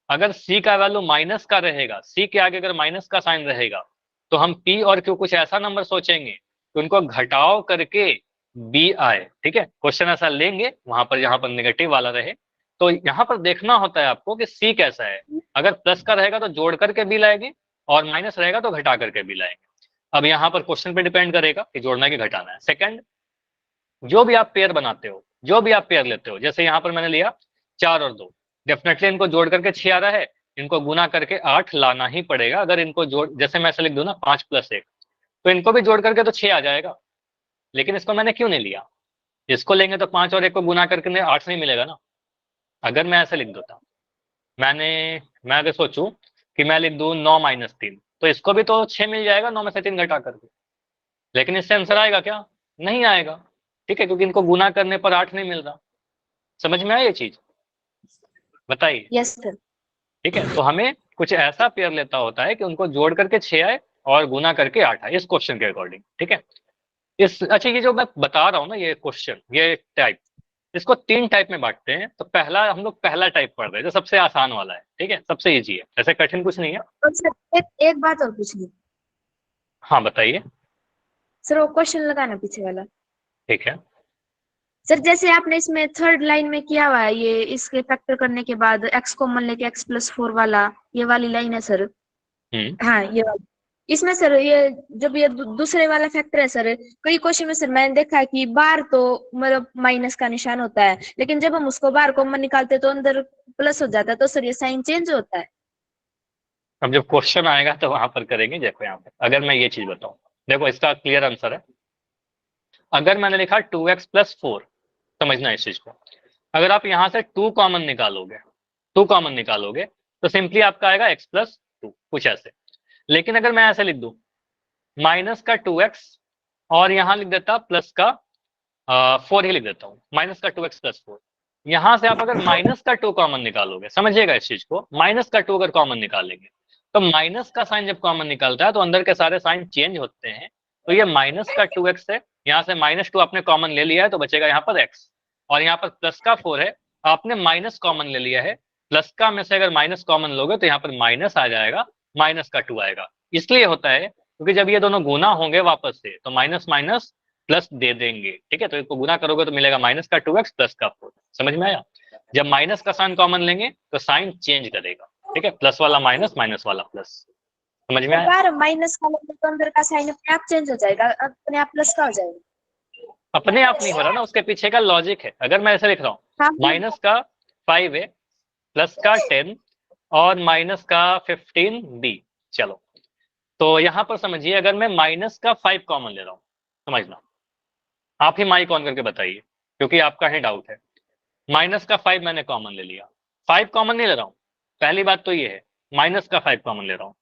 अगर सी का वैल्यू माइनस का रहेगा, सी के आगे अगर माइनस का साइन रहेगा, तो हम पी और क्यू कुछ ऐसा नंबर सोचेंगे कि उनको घटाव करके बी आए, ठीक है, क्वेश्चन ऐसा लेंगे वहां पर जहां पर नेगेटिव वाला रहे। तो यहाँ पर देखना होता है आपको कि सी कैसा है। अगर प्लस का रहेगा तो जोड़ करके बी लाएंगे, और माइनस रहेगा तो घटा करके बी लाएंगे। अब यहाँ पर क्वेश्चन पे डिपेंड करेगा कि जोड़ना है कि घटाना है। सेकंड, जो भी आप पेयर बनाते हो, जो भी आप पेयर लेते हो, जैसे यहाँ पर मैंने लिया 4 और 2, डेफिनेटली इनको जोड़ करके 6 आ रहा है, इनको गुना करके 8 लाना ही पड़ेगा। अगर इनको जोड़, जैसे मैं ऐसे लिख दूं ना 5 + 1, तो इनको भी जोड़ करके तो 6 आ जाएगा। लेकिन इसको मैंने क्यों नहीं लिया? इसको लेंगे तो 5 और 1 को गुना करके 8 नहीं मिलेगा ना। अगर मैं ऐसे लिख देता, मैं अगर सोचूं कि मैं लिख दूं 9 - 3, तो इसको भी तो 6 मिल जाएगा 9 में से 3 घटा करके। लेकिन इससे आंसर आएगा क्या? नहीं आएगा, ठीक है, क्योंकि इनको गुना करने पर 8 नहीं मिल रहा। समझ में आया ये चीज? बताइए। Yes sir. ठीक है, तो हमें कुछ ऐसा पेयर लेता होता है कि उनको जोड़ करके 6 आए और गुना करके 8 आए, इस क्वेश्चन के अकॉर्डिंग, ठीक है। अच्छा, ये जो मैं बता रहा हूँ ना, ये क्वेश्चन, ये टाइप, इसको 3 टाइप में बांटते हैं। तो पहला, हम लोग पहला टाइप पढ़ रहे हैं जो सबसे आसान वाला है, ठीक है, सबसे इजी है, ऐसे कठिन कुछ नहीं है। तो सर एक बात और पूछनी। हाँ, बताइए। सर वो क्वेश्चन लगाना पीछे वाला। ठीक है। सर जैसे आपने इसमें थर्ड लाइन में किया हुआ है, ये इसके फैक्टर करने के बाद एक्स कॉमन लेके x+4 वाला, ये वाली लाइन है सर। हाँ ये वाली। इसमें सर ये जब ये दूसरे वाला फैक्टर है सर, कई क्वेश्चन में सर मैंने देखा है कि बाहर तो मतलब माइनस का निशान होता है, लेकिन जब हम उसको बाहर कॉमन निकालते हैं तो अंदर प्लस हो जाता है। तो सर ये साइन चेंज होता है? अब जब क्वेश्चन आएगा तो वहां पर करेंगे। देखो यहाँ पे अगर मैं ये चीज बताऊं, देखो इसका क्लियर आंसर है। अगर मैंने लिखा 2x+4, समझना इस चीज को, अगर आप यहां से 2 कॉमन निकालोगे, 2 कॉमन निकालोगे, तो सिंपली आपका आएगा x+2, कुछ ऐसे। लेकिन अगर मैं ऐसे लिख दूं माइनस का 2x, और यहां लिख देता प्लस का 4 ही लिख देता हूं, माइनस का 2x+4, यहां से आप अगर माइनस का 2 कॉमन निकालोगे, समझिएगा इस चीज को, माइनस का 2 अगर कॉमन निकालेंगे, तो माइनस का साइन जब कॉमन निकलता है तो अंदर के सारे साइन चेंज होते हैं। तो ये माइनस का 2x है, यहाँ से -2 आपने कॉमन ले लिया है तो बचेगा यहाँ पर x, और यहाँ पर प्लस का 4 है, आपने माइनस कॉमन ले लिया है, प्लस का में से अगर माइनस कॉमन लोगे तो यहाँ पर माइनस आ जाएगा, माइनस का 2 आएगा। इसलिए होता है क्योंकि जब ये दोनों गुना होंगे वापस से तो माइनस माइनस प्लस दे देंगे, ठीक है। तो इसको गुना करोगे तो मिलेगा माइनस का 2x प्लस का 4। समझ में आया? जब माइनस का साइन कॉमन लेंगे तो साइन चेंज करेगा, ठीक है, प्लस वाला माइनस, माइनस वाला प्लस। समझ में तो आया? बाहर माइनस का लेंगे तो अंदर का साइन अपने आप चेंज हो जाएगा, अपने आप प्लस का हो जाएगा। अपने आप नहीं हो रहा ना, उसके पीछे का लॉजिक है। अगर मैं ऐसे लिख रहा हूँ, हाँ माइनस का 5 है, प्लस का 10, और माइनस का 15 b। चलो, तो यहाँ पर समझिए, अगर मैं माइनस का 5 कॉमन ले रहा हूँ, समझना, आप ही माइक ऑन करके बताइए क्योंकि आपका ही डाउट है। माइनस का 5 मैंने कॉमन ले लिया, 5 कॉमन नहीं ले रहा हूँ, पहली बात तो ये है, माइनस का 5 कॉमन ले रहा हूँ,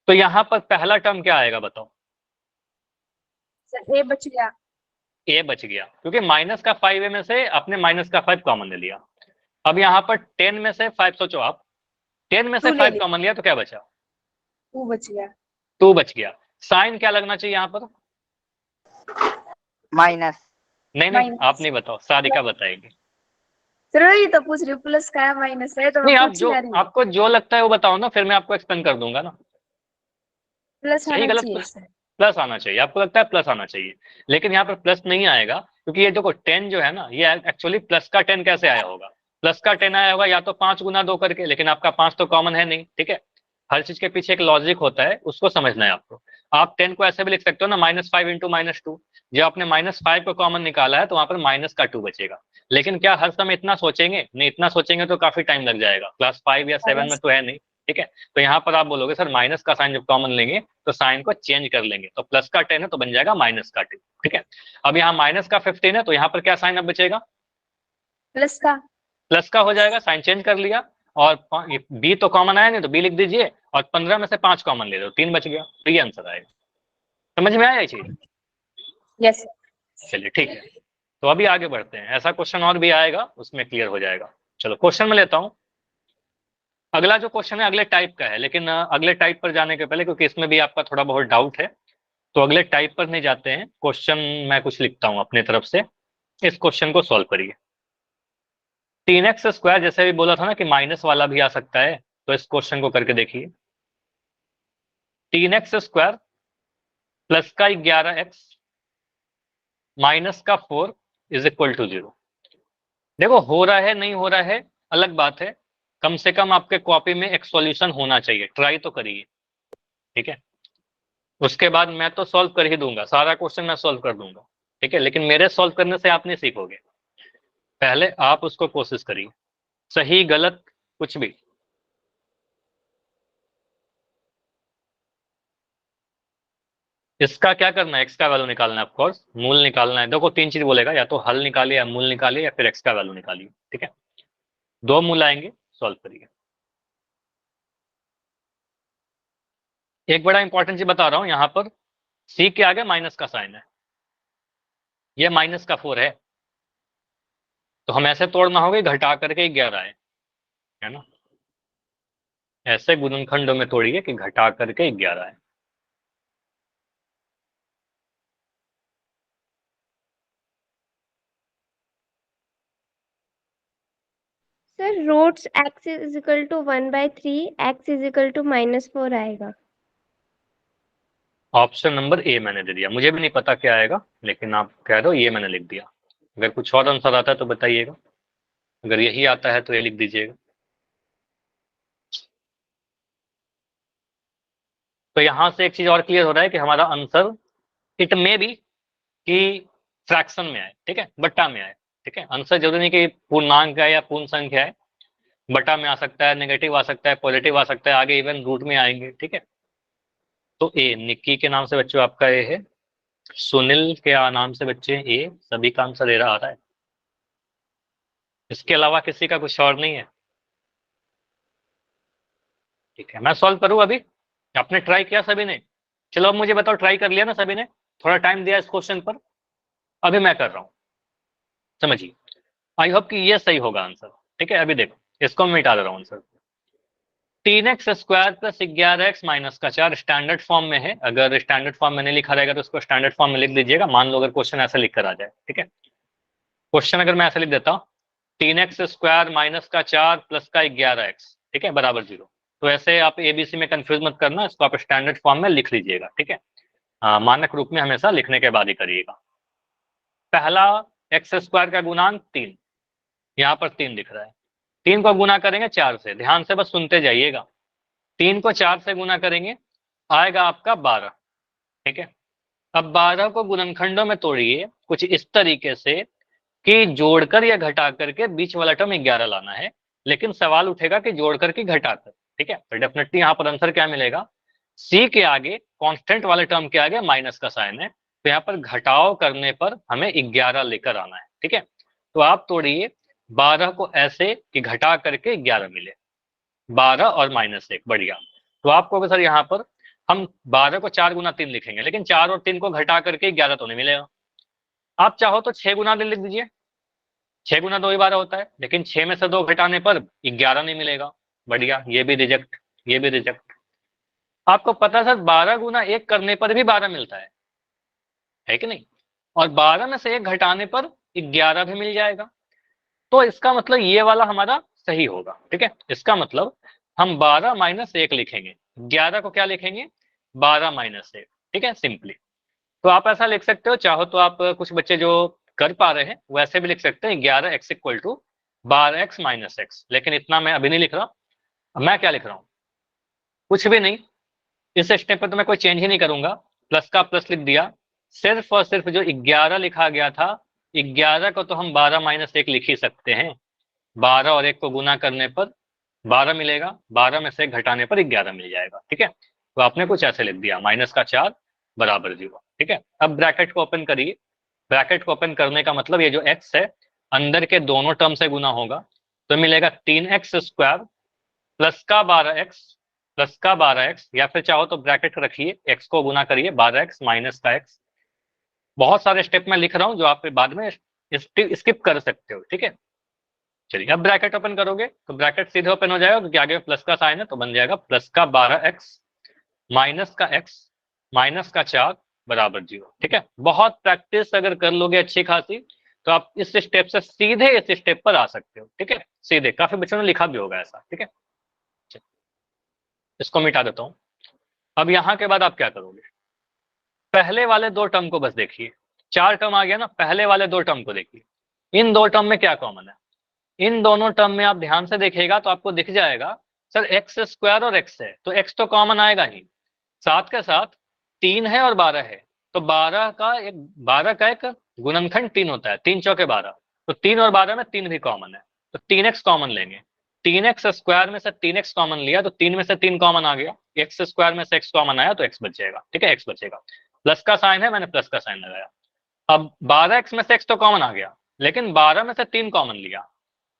तो यहाँ पर पहला टर्म क्या आएगा बताओ? सर ये बच गया। ए बच गया, क्योंकि माइनस का 5 में से आपने माइनस का 5 कॉमन ले लिया। अब यहाँ पर 10 में से 5, सोचो आप, 10 में से 5 कॉमन लिया तो क्या बचा? 2 बच गया। 2 बच गया। साइन क्या लगना चाहिए यहाँ पर? माइनस। नहीं, माइनस। आप नहीं बताओ, सारिका बताएगी। सर वही तो पूछ रही हूँ, प्लस का है माइनस है तो मैं नहीं, आप पूछ जो ही आ रही हूँ। आपको जो लगता है वो बताओ ना, फिर मैं आपको एक्सप्लेन कर दूंगा ना। प्लस सही आना गलत चाहिए कुछ सर। प्लस आना चाहिए, आपको लगता है प्लस आना चाहिए, लेकिन यहाँ पर प्लस नहीं आएगा, क्योंकि ये देखो 10 जो है ना, ये एक्चुअली प्लस का 10 कैसे आया होगा, प्लस का 10 आया होगा या तो 5 गुना 2 करके, लेकिन आपका 5 तो कॉमन है नहीं, ठीक है। हर चीज के पीछे एक लॉजिक होता है, उसको समझना है आपको। आप 10 को ऐसे भी लिख सकते हो ना, -5 इंटू -2। जब आपने -5 को कॉमन निकाला है तो वहां पर माइनस का 2 बचेगा। लेकिन क्या हर समय इतना सोचेंगे? नहीं, इतना सोचेंगे तो काफी टाइम लग जाएगा, क्लास 5 या 7 में तो है नहीं, ठीक है। तो यहाँ पर आप बोलोगे सर माइनस का साइन जब कॉमन लेंगे तो साइन को चेंज कर लेंगे, तो प्लस का 10 है तो बन जाएगा माइनस का 2, ठीक है। अब यहाँ माइनस का 15 है तो यहाँ पर क्या साइन अब बचेगा? प्लस का। प्लस का हो जाएगा, साइन चेंज कर लिया। और बी तो कॉमन आया नहीं तो बी लिख दीजिए, और 15 में से 5 कॉमन ले लो, 3 बच गया, तो ये आंसर आएगा। समझ में आया ये चीज? यस। चलिए ठीक है, तो अभी आगे बढ़ते हैं, ऐसा क्वेश्चन और भी आएगा उसमें क्लियर हो जाएगा। चलो क्वेश्चन में लेता हूं। अगला जो क्वेश्चन है अगले टाइप का है, लेकिन अगले टाइप पर जाने के पहले, क्योंकि इसमें भी आपका थोड़ा बहुत डाउट है, तो अगले टाइप पर नहीं जाते हैं, क्वेश्चन मैं कुछ लिखता हूं अपनी तरफ से, इस क्वेश्चन को सॉल्व करिए। 3x² जैसे भी बोला था ना कि माइनस वाला भी आ सकता है, तो इस क्वेश्चन को करके देखिए। 3x² प्लस का 11x माइनस का 4 इज इक्वल टू 0। देखो हो रहा है नहीं हो रहा है अलग बात है, कम से कम आपके कॉपी में एक सॉल्यूशन होना चाहिए, ट्राई तो करिए, ठीक है। उसके बाद मैं तो सॉल्व कर ही दूंगा, सारा क्वेश्चन मैं सॉल्व कर दूंगा, ठीक है, लेकिन मेरे सॉल्व करने से आप नहीं सीखोगे, पहले आप उसको कोशिश करिए, सही गलत कुछ भी। इसका क्या करना है, एक्स का वैल्यू निकालना है, ऑफकोर्स मूल निकालना है। देखो 3 चीज बोलेगा, या तो हल निकालिए या मूल निकालिए या फिर एक्स का वैल्यू निकालिए, ठीक है। 2 मूल आएंगे, सॉल्व करिए। एक बड़ा इंपॉर्टेंट चीज बता रहा हूं, यहाँ पर सी के आगे माइनस का साइन है, ये माइनस का 4 है, तो हम ऐसे तोड़ना होगा घटा करके 11 है ना, ऐसे गुणनखंडों में तोड़िए कि घटा करके 11 है। Sir roots x is equal to 1/3, x is equal to -4 आएगा। ऑप्शन नंबर ए मैंने दे दिया, मुझे भी नहीं पता क्या आएगा, लेकिन आप कह रहे हो ये मैंने लिख दिया। अगर कुछ और आंसर आता है तो बताइएगा, अगर यही आता है तो ये लिख दीजिएगा। तो यहां से एक चीज और क्लियर हो रहा है कि हमारा आंसर इट मे बी कि फ्रैक्शन में आए, ठीक है, बट्टा में आए, ठीक है। आंसर जरूरी नहीं कि पूर्णांक है या पूर्ण संख्या है, बटा में आ सकता है, नेगेटिव आ सकता है, पॉजिटिव आ सकता है, आगे इवन रूट में आएंगे, ठीक है। तो ए, निक्की के नाम से बच्चों आपका ए है, सुनील के नाम से बच्चे ए, सभी का आंसर ए रहा आ रहा है, इसके अलावा किसी का कुछ और नहीं है, ठीक है। मैं सॉल्व करूं अभी, आपने ट्राई किया सभी ने? चलो अब मुझे बताओ, ट्राई कर लिया ना सभी ने, थोड़ा टाइम दिया इस क्वेश्चन पर, अभी मैं कर रहा हूं, समझिए। आई होप कि ये सही होगा आंसर, ठीक है। अभी देखो इसको मैं मिटा दे रहा हूँ answer. 3x² plus 11x minus का 4 स्टैंडर्ड फॉर्म में है, अगर स्टैंडर्ड फॉर्म में नहीं लिखा रहेगा तो उसको स्टैंडर्ड फॉर्म में लिख दीजिएगा। मान लो अगर क्वेश्चन ऐसा लिख कर आ जाए, ठीक है, क्वेश्चन अगर मैं ऐसा लिख देता हूँ 3x² माइनस का 4 प्लस का 11x, ठीक है, बराबर 0, तो ऐसे आप एबीसी में कंफ्यूज मत करना, इसको आप स्टैंडर्ड फॉर्म में लिख लीजिएगा, ठीक है। मानक रूप में हमेशा लिखने के बाद ही करिएगा। पहला x² का गुणांक 3, यहाँ पर 3 दिख रहा है, 3 को गुना करेंगे 4 से, ध्यान से बस सुनते जाइएगा, 3 को 4 से गुना करेंगे आएगा आपका 12, ठीक है। अब 12 को गुणनखंडों में तोड़िए कुछ इस तरीके से कि जोड़कर या घटा करके बीच वाला टर्म 11 लाना है, लेकिन सवाल उठेगा कि जोड़कर कि घटाकर, ठीक है। तो डेफिनेटली यहाँ पर आंसर क्या मिलेगा, सी के आगे कांस्टेंट वाले टर्म के आगे माइनस का साइन है, तो यहाँ पर घटाव करने पर हमें 11 लेकर आना है, ठीक है। तो आप तोड़िए 12 को ऐसे कि घटा करके 11 मिले, 12 और -1, बढ़िया। तो आपको सर यहाँ पर हम 12 को 4 गुना 3 लिखेंगे, लेकिन 4 और 3 को घटा करके 11 तो नहीं मिलेगा। आप चाहो तो 6 गुना 3 लिख दीजिए, 6 गुना 2 ही 12 होता है, लेकिन 6 में से 2 घटाने पर 11 नहीं मिलेगा, बढ़िया, ये भी रिजेक्ट, ये भी रिजेक्ट। आपको पता है सर 12 गुना 1 करने पर भी 12 मिलता है कि नहीं, और 12 में से 1 घटाने पर 11 भी मिल जाएगा, तो इसका मतलब ये वाला हमारा सही होगा, ठीक है। इसका मतलब हम 12 - 1 लिखेंगे, 11 को क्या लिखेंगे, 12 माइनस 1, ठीक है, सिंपली। तो आप ऐसा लिख सकते हो, चाहो तो आप कुछ बच्चे जो कर पा रहे हैं वैसे भी लिख सकते हैं 11x equal to 12x minus x, लेकिन इतना मैं अभी नहीं लिख रहा। मैं क्या लिख रहा हूँ, कुछ भी नहीं, इस स्टेप पे तो मैं कोई चेंज ही नहीं करूंगा, प्लस का प्लस लिख दिया। सिर्फ और सिर्फ जो 11 लिखा गया था, 11 को तो हम 12 माइनस 1 लिख ही सकते हैं। 12 और 1 को गुना करने पर 12 मिलेगा, 12 में से 1 घटाने पर 11 मिल जाएगा, ठीक है। तो आपने कुछ ऐसे लिख दिया, माइनस का 4 बराबर 0, ठीक है। अब ब्रैकेट को ओपन करिए। ब्रैकेट को ओपन करने का मतलब ये जो x है अंदर के दोनों टर्म से गुना होगा, तो मिलेगा 3x स्क्वायर प्लस का 12x प्लस का 12x, या फिर चाहो तो ब्रैकेट रखिए, x को गुना करिए 12x माइनस का x। बहुत सारे स्टेप में लिख रहा हूं जो आप बाद में स्किप कर सकते हो, ठीक है। चलिए अब ब्रैकेट ओपन करोगे तो ब्रैकेट सीधे ओपन हो जाएगा क्योंकि आगे प्लस का साइन है, तो बन जाएगा प्लस का 12x माइनस का x माइनस का 4 बराबर 0, ठीक है। बहुत प्रैक्टिस अगर कर लोगे अच्छी खासी तो आप इस स्टेप से सीधे इस स्टेप पर आ सकते हो, ठीक है, सीधे। काफी बच्चों ने लिखा भी होगा ऐसा, ठीक है। इसको मिटा देता हूं। अब यहां के बाद आप क्या करोगे, पहले वाले दो टर्म को बस देखिए। 4 टर्म आ गया ना, पहले वाले दो टर्म को देखिए। इन दो टर्म में क्या कॉमन है, इन दोनों टर्म में आप ध्यान से देखिएगा तो आपको दिख जाएगा सर एक्स स्क्वायर और एक्स है, तो एक्स तो कॉमन आएगा ही, साथ के साथ 3 है और 12 है, तो 12 का एक गुणनखंड 3 होता है, 3 चौके 12, तो 3 और 12 में 3 भी कॉमन है, तो 3x कॉमन लेंगे। 3x स्क्वायर में से 3x कॉमन लिया तो 3 में से 3 कॉमन आ गया, एक्स स्क्वायर में से x कॉमन आया तो x बच जाएगा, ठीक है, x बचेगा। प्लस का साइन है, मैंने प्लस का साइन लगाया। अब 12x में से x तो कॉमन आ गया, लेकिन 12 में से 3 कॉमन लिया।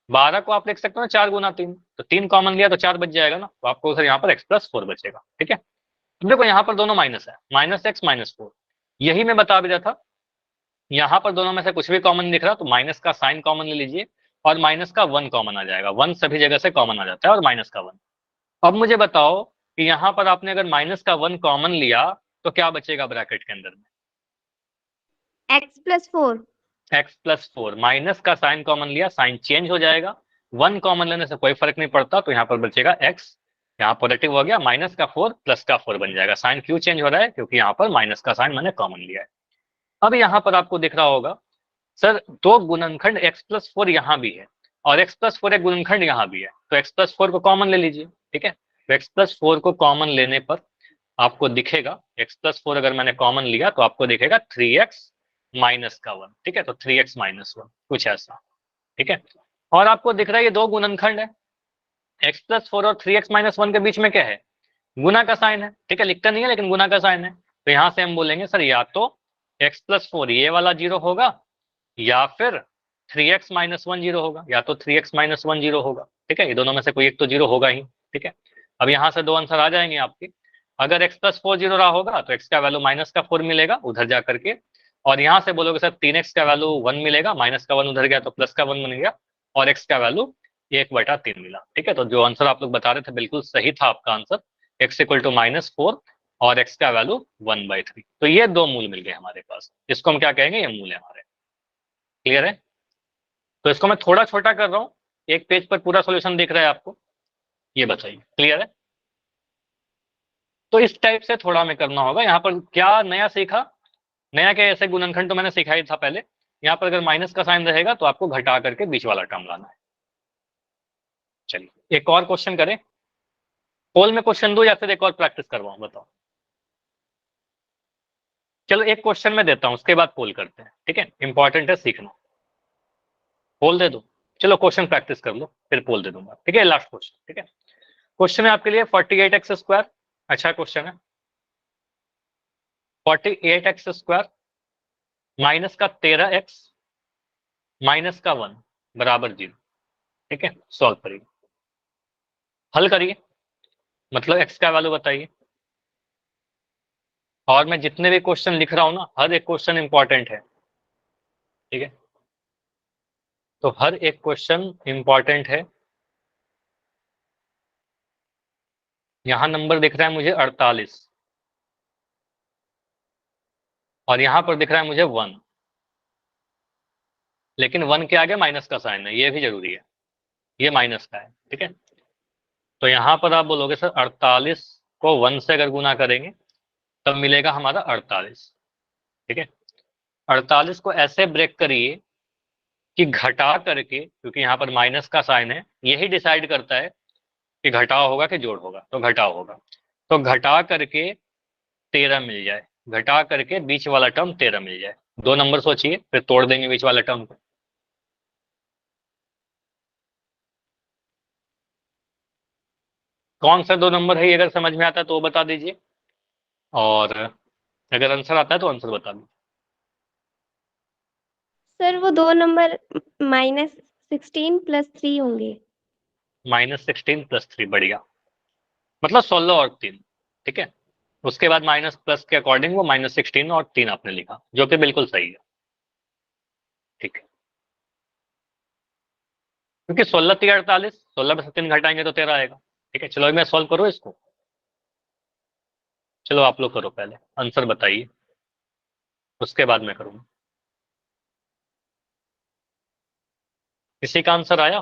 12 को आप लिख सकते हो 4 गुना 3, तो 3 कॉमन लिया तो 4 बच जाएगा ना, तो आपको सर यहाँ पर x प्लस 4 बचेगा, ठीक है। अब देखो यहाँ पर दोनों माइनस है, माइनस एक्स माइनस 4, यही मैं बता भी रहा था। यहाँ पर दोनों में से कुछ भी कॉमन नहीं दिख रहा तो माइनस का साइन कॉमन ले लीजिए और माइनस का 1 कॉमन आ जाएगा, 1 सभी जगह से कॉमन आ जाता है और माइनस का 1। अब मुझे बताओ कि यहाँ पर आपने अगर माइनस का 1 कॉमन लिया तो क्या बचेगा ब्रैकेट के अंदर में, x plus 4। x plus 4, minus का साइन कॉमन लिया, साइन चेंज हो जाएगा, 1 कॉमन लेने से कोई फर्क नहीं पड़ता, तो यहाँ पर बचेगा x, यहाँ पॉजिटिव हो गया, माइनस का 4 प्लस का 4 बन जाएगा। साइन क्यों चेंज हो रहा है, क्योंकि यहाँ पर माइनस का साइन मैंने कॉमन लिया है। अब यहाँ पर आपको दिख रहा होगा सर दो गुणनखंड x प्लस 4 यहाँ भी है और x प्लस 4 एक गुणनखंड यहाँ भी है, तो x प्लस 4 को कॉमन ले लीजिए, ठीक है। तो x प्लस 4 को कॉमन लेने पर आपको दिखेगा, x प्लस 4 अगर मैंने कॉमन लिया तो आपको दिखेगा 3x माइनस का 1, ठीक है, तो 3x माइनस 1 कुछ ऐसा, ठीक है। और आपको दिख रहा है ये दो गुणनखंड है, x प्लस 4 और 3x माइनस 1 के बीच में क्या है, गुना का साइन है, ठीक है, लिखता नहीं है लेकिन गुना का साइन है, तो यहाँ से हम बोलेंगे सर या तो x प्लस 4 ये वाला 0 होगा या फिर 3x माइनस 1 0 होगा, या तो 3x माइनस 1 0 होगा, ठीक है, ये दोनों में से कोई एक तो 0 होगा ही, ठीक है। अब यहाँ से दो आंसर आ जाएंगे आपके। अगर x प्लस 4 0 रहा होगा तो x का वैल्यू माइनस का 4 मिलेगा उधर जा करके, और यहाँ से बोलोगे सर 3x का वैल्यू 1 मिलेगा, माइनस का 1 उधर गया तो प्लस का 1 बन गया, और x का वैल्यू 1/3 मिला, ठीक है। तो जो आंसर आप लोग बता रहे थे बिल्कुल सही था आपका आंसर, x इक्वल टू -4 और x का वैल्यू 1/3। तो ये दो मूल मिल गए हमारे पास, इसको हम क्या कहेंगे, ये मूल है हमारे। क्लियर है? तो इसको मैं थोड़ा छोटा कर रहा हूँ, एक पेज पर पूरा सॉल्यूशन दिख रहा है आपको, ये बताइए क्लियर है? तो इस टाइप से थोड़ा हमें करना होगा। यहाँ पर क्या नया सीखा, नया क्या, ऐसे गुणनखंड तो मैंने सिखाया ही था पहले। यहाँ पर अगर माइनस का साइन रहेगा तो आपको घटा करके बीच वाला टर्म लाना है। चलिए एक और क्वेश्चन करें, पोल में क्वेश्चन दूं या फिर एक और प्रैक्टिस करवाऊं, बताओ। चलो एक क्वेश्चन में देता हूं, उसके बाद पोल करते हैं, ठीक है, इंपॉर्टेंट है सीखना। पोल दे दो, चलो क्वेश्चन प्रैक्टिस कर लो फिर पोल दे दूंगा, ठीक है, लास्ट क्वेश्चन, ठीक है। क्वेश्चन है आपके लिए 48x स्क्वायर, अच्छा क्वेश्चन है। 48x स्क्वायर माइनस का 13x माइनस का 1 बराबर 0, ठीक है। सॉल्व करिए, हल करिए, मतलब x का वैल्यू बताइए। और मैं जितने भी क्वेश्चन लिख रहा हूं ना, हर एक क्वेश्चन इंपॉर्टेंट है, ठीक है, तो हर एक क्वेश्चन इंपॉर्टेंट है। यहां नंबर दिख रहा है मुझे 48 और यहां पर दिख रहा है मुझे 1, लेकिन 1 के आगे माइनस का साइन है, ये भी जरूरी है, ये माइनस का है, ठीक है। तो यहां पर आप बोलोगे सर 48 को 1 से अगर गुना करेंगे तब मिलेगा हमारा 48। ठीक है, 48 को ऐसे ब्रेक करिए कि घटा करके, क्योंकि यहाँ पर माइनस का साइन है, यही डिसाइड करता है कि घटाव होगा कि जोड़ होगा, तो घटाव होगा। तो घटा करके 13 मिल जाए, घटा करके बीच वाला टर्म 13 मिल जाए। 2 नंबर सोचिए, फिर तोड़ देंगे बीच वाला टर्म को। कौन सा 2 नंबर है, ये अगर समझ में आता है तो वो बता दीजिए, और अगर आंसर आता है तो आंसर बता दीजिए। सर वो 2 नंबर -16 + 3 होंगे। -16 + 3, बढ़िया, मतलब 16 और 3। ठीक है, उसके बाद माइनस प्लस के अकॉर्डिंग वो -16 और 3 आपने लिखा, जो कि बिल्कुल सही है। ठीक है, क्योंकि 16 3 48, 16 में से 3 घटाएंगे तो 13 आएगा। ठीक है, चलो अभी मैं सॉल्व करूँ इसको। चलो आप लोग करो, पहले आंसर बताइए, उसके बाद मैं करूँगा। किसी का आंसर आया?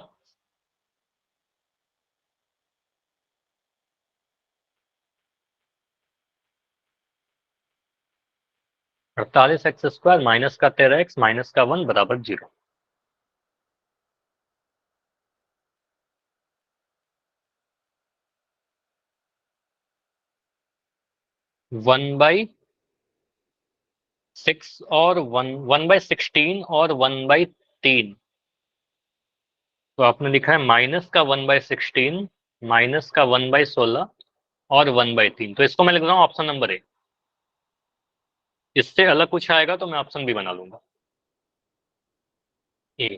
(48x² - का 13x - का 1 = 0)। 1/6 और 1/16 और 1/3। तो आपने लिखा है माइनस का 1/16, माइनस का 1/16 और 1/3। तो इसको मैं लिख रहा हूँ ऑप्शन नंबर ए। इससे अलग कुछ आएगा तो मैं ऑप्शन बी बना लूंगा, ए।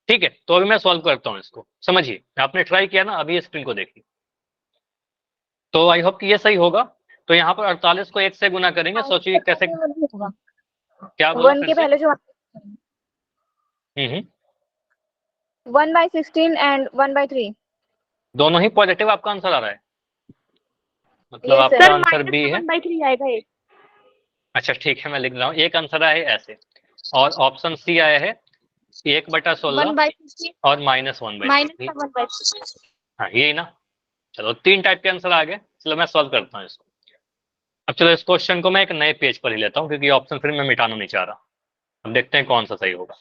ठीक है, तो अभी मैं सॉल्व करता हूँ इसको। समझिए, आपने ट्राई किया ना, अभी स्क्रीन को देखिए। तो आई होप कि ये सही होगा। तो यहाँ पर 48 को 1 से गुना करेंगे, सोचिए कैसे। क्या बोला 1 फिर के से? पहले जो 1/16 एंड 1/3। दोनों ही पॉजिटिव आपका आंसर आ रहा है, मतलब यस आपका सर। आंसर बी है। -1/3 आएगा एक। अच्छा ठीक है, मैं लिख रहा हूँ। एक आंसर आया है ऐसे, और ऑप्शन सी आया है 1/16 1/16 और -1/3। का 1/16। हाँ यही ना। चलो 3 टाइप के आंसर आ गए। चलो मैं सॉल्व करता हूँ इसको। अब चलो इस क्वेश्चन को मैं एक नए पेज पर ही लेता हूँ, क्योंकि ऑप्शन फिर मैं मिटाना नहीं चाह रहा। अब देखते हैं कौन सा सही होगा।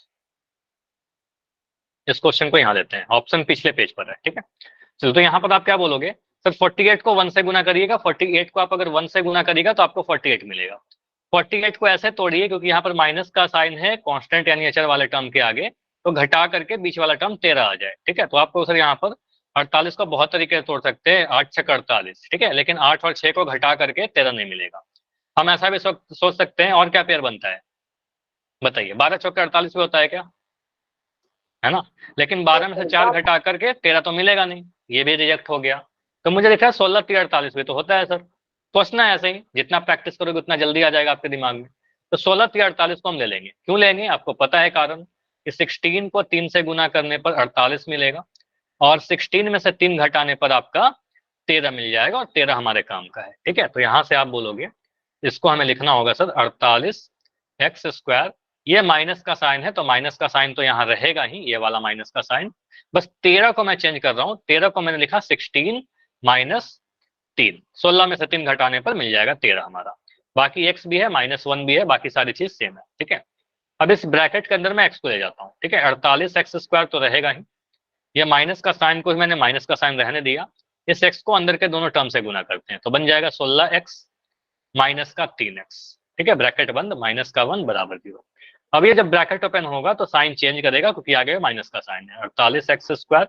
इस क्वेश्चन को यहाँ लेते हैं, ऑप्शन पिछले पेज पर है। ठीक है, चलो तो यहाँ पर आप क्या बोलोगे? सर 48 को 1 से गुना करिएगा। 48 को आप अगर 1 से गुना करिएगा तो आपको 48 मिलेगा। 48 को ऐसे तोड़िए, क्योंकि यहाँ पर माइनस का साइन है कांस्टेंट यानी अचर वाले टर्म के आगे, तो घटा करके बीच वाला टर्म 13 आ जाए। ठीक है, तो आपको सर यहाँ पर 48 को बहुत तरीके से तोड़ सकते हैं, 8 6 48। ठीक है, लेकिन 8 और 6 को घटा करके 13 नहीं मिलेगा। हम ऐसा भी सोच सकते हैं, और क्या पेयर बनता है बताइए? 12 चौके 48 भी होता है क्या? है ना, लेकिन 12 में से 4 घटा करके 13 तो मिलेगा नहीं, ये भी रिजेक्ट हो गया। तो मुझे दिख रहा है 16 3 48 भी तो होता है सर। सोचना है ऐसे ही, जितना प्रैक्टिस करोगे उतना जल्दी आ जाएगा आपके दिमाग में। तो 16 3 48 को हम ले लेंगे। क्यों लेंगे? आपको पता है कारण, कि 16 को 3 से गुना करने पर 48 मिलेगा, और 16 में से 3 घटाने पर आपका 13 मिल जाएगा, और 13 हमारे काम का है। ठीक है, तो यहां से आप बोलोगे इसको हमें लिखना होगा सर 48x²। ये माइनस का साइन है, तो माइनस का साइन तो यहाँ रहेगा ही, ये वाला माइनस का साइन। बस 13 को मैं चेंज कर रहा हूँ। 13 को मैंने लिखा 16 - 3। 16 में से 3 घटाने पर मिल जाएगा 13 हमारा। बाकी x भी है, -1 भी है, बाकी सारी चीज सेम है। ठीक है, अब इस ब्रैकेट के अंदर मैं x को ले जाता हूँ। ठीक है, 48x² तो रहेगा ही। ये माइनस का साइन को मैंने माइनस का साइन रहने दिया। इस x को अंदर के दोनों टर्म से गुना करते हैं, तो बन जाएगा 16x - का 3x। ठीक है, ब्रैकेट बंद, -1 = 0। अब ये जब ब्रैकेट ओपन होगा तो साइन चेंज करेगा, क्योंकि आगे माइनस का साइन है। 48x²,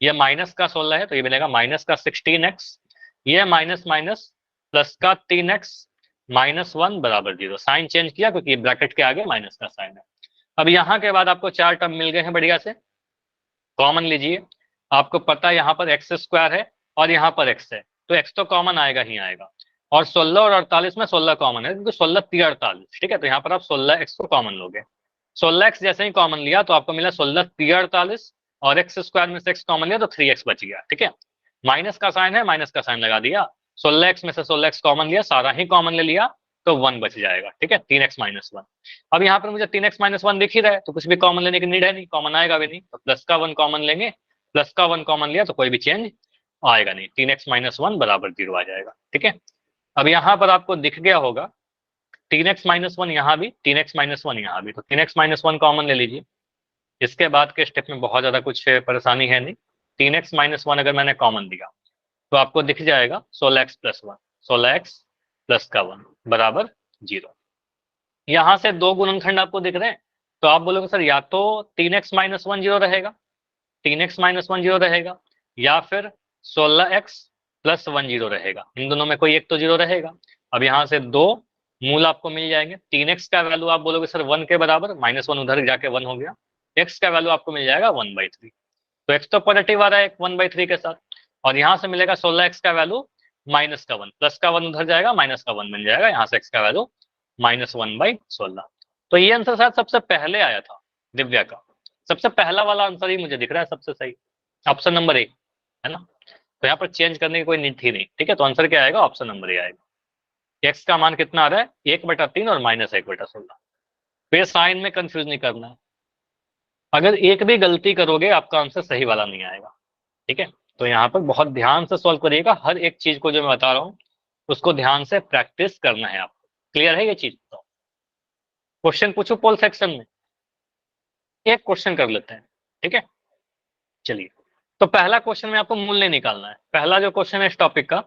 ये माइनस का 16 है, तो ये बनेगा माइनस का 16x। ये माइनस माइनस प्लस का 3x -1 = 0। साइन चेंज किया, क्योंकि ब्रैकेट के आगे माइनस का साइन है। अब यहाँ के बाद आपको 4 टर्म मिल गए हैं बढ़िया से। कॉमन लीजिए, आपको पता है यहाँ पर x² है और यहाँ पर x है, तो x तो कॉमन आएगा ही आएगा। और 16 और 48 में 16 कॉमन है, क्योंकि 16 3 48। ठीक है, तो यहाँ पर आप 16x को कॉमन लोगे। 16x जैसे ही कॉमन लिया तो आपको मिला 16 3 48, और x² में से x कॉमन लिया तो 3x बच गया। ठीक है, माइनस का साइन है, माइनस का साइन लगा दिया। 16x में से 16x कॉमन लिया, सारा ही कॉमन ले लिया, तो 1 बच जाएगा। ठीक है, 3x - 1। अब यहाँ पर मुझे 3x - 1 दिख ही रहा है, तो कुछ भी कॉमन लेने की नीड है नहीं, कॉमन आएगा भी नहीं। तो प्लस का 1 कॉमन लेंगे, प्लस का 1 कॉमन लिया तो कोई भी चेंज आएगा नहीं, 3x - 1 = 0 आ जाएगा। ठीक है, अब यहाँ पर आपको दिख गया होगा 3x-1 यहाँ भी, 3x-1 यहाँ भी, तो 3x-1 कॉमन ले लीजिए। इसके बाद के स्टेप में बहुत ज्यादा कुछ परेशानी है नहीं। 3x-1 अगर मैंने कॉमन दिया तो आपको दिख जाएगा 16x + 1, 16x + का 1 बराबर 0। यहाँ से दो गुणनखंड आपको दिख रहे हैं, तो आप बोलोगे सर या तो 3x-1 0 रहेगा, 3x-1 0 रहेगा, या फिर 16x + 1 0 रहेगा। इन दोनों में कोई एक तो 0 रहेगा। अब यहाँ से दो मूल आपको मिल जाएंगे। 3x का वैल्यू आप बोलोगे सर 1 के बराबर, -1 उधर जाके 1 हो गया। x का वैल्यू आपको मिल जाएगा 1/3, तो x तो पॉजिटिव आ रहा है 1/3 के साथ, और यहाँ से मिलेगा 16x का वैल्यू -1, प्लस का 1 उधर जाएगा, माइनस का 1 मिल जाएगा, यहाँ से x का वैल्यू -1/16। तो ये आंसर शायद सबसे पहले आया था दिव्या का, सबसे पहला वाला आंसर ही मुझे दिख रहा है सबसे सही, ऑप्शन नंबर 1 है ना। तो यहाँ पर चेंज करने की कोई नीड थी नहीं, ठीक है। तो आंसर क्या आएगा, ऑप्शन नंबर ए आएगा। x का मान कितना आ रहा है, 1/3 और -1/16। तो ये साइन में कंफ्यूज नहीं करना है, अगर एक भी गलती करोगे आपका आंसर सही वाला नहीं आएगा, ठीक है। तो यहाँ पर बहुत ध्यान से सॉल्व करिएगा, हर एक चीज को जो मैं बता रहा हूँ उसको ध्यान से प्रैक्टिस करना है आपको। क्लियर है ये चीज? तो क्वेश्चन पूछो पोल सेक्शन में, एक क्वेश्चन कर लेते हैं, ठीक है। चलिए, तो पहला क्वेश्चन में आपको मूल्य निकालना है। पहला जो क्वेश्चन है इस टॉपिक का,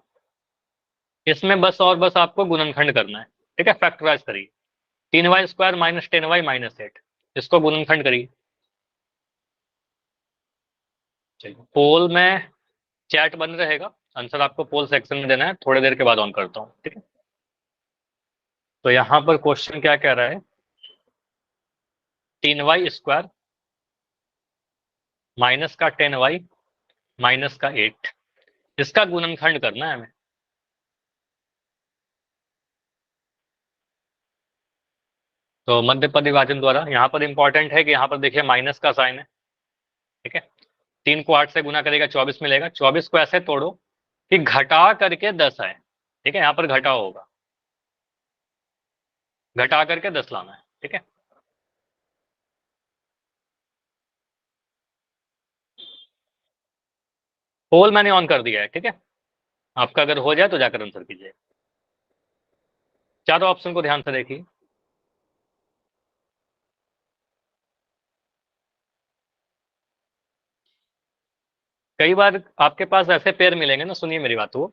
इसमें बस और बस आपको गुणनखंड करना है, ठीक है। फैक्टराइज करिए, 3y² - 10y - 8, इसको गुणनखंड करिए। चलिए, पोल में चैट बंद रहेगा, आंसर आपको पोल सेक्शन में देना है, थोड़ी देर के बाद ऑन करता हूँ, ठीक है। तो यहाँ पर क्वेश्चन क्या कह रहा है, 3y² माइनस का 10y माइनस का 8, इसका गुणनखंड करना है हमें। तो मध्य पद विभाजन द्वारा, यहाँ पर इंपॉर्टेंट है कि यहाँ पर देखिए माइनस का साइन है, ठीक है। 3 को 8 से गुना करेगा 24 मिलेगा, 24 को ऐसे तोड़ो कि घटा करके 10 आए, ठीक है। यहाँ पर घटा होगा, घटा करके 10 लाना है, ठीक है। पोल मैंने ऑन कर दिया है, ठीक है। आपका अगर हो जाए तो जाकर आंसर कीजिए। चारों ऑप्शन को ध्यान से देखिए। कई बार आपके पास ऐसे पेयर मिलेंगे ना, सुनिए मेरी बात को,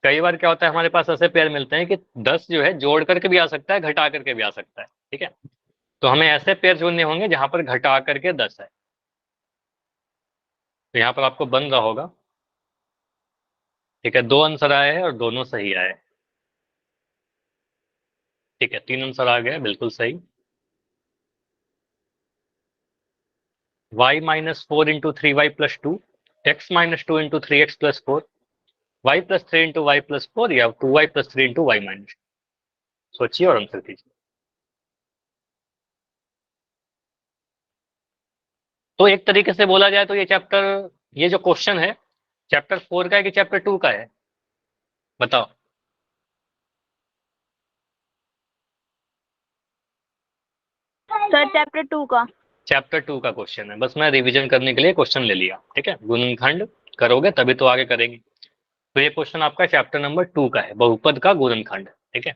कई बार क्या होता है हमारे पास ऐसे पेयर मिलते हैं कि 10 जो है जोड़ करके भी आ सकता है, घटा करके भी आ सकता है, ठीक है। तो हमें ऐसे पेयर चुनने होंगे जहां पर घटा करके 10 है। तो यहाँ पर आपको बन रहा होगा, ठीक है। 2 आंसर आए हैं और दोनों सही आए, ठीक है। 3 आंसर आ गए बिल्कुल सही। y - 4 × 3y + 2, x - 2 × 3x + 4, y + 3 × y + 4, या 2y + 3 × y - 2। सोचिए और आंसर कीजिए। तो एक तरीके से बोला जाए तो ये चैप्टर, ये जो क्वेश्चन है चैप्टर 4 का है कि चैप्टर 2 का है, बताओ। सर चैप्टर 2 का। चैप्टर 2 का क्वेश्चन है, बस मैं रिवीजन करने के लिए क्वेश्चन ले लिया, ठीक है। गुणनखंड करोगे तभी तो आगे करेंगे। तो ये क्वेश्चन आपका चैप्टर नंबर 2 का है, बहुपद का गुणनखंड, ठीक है।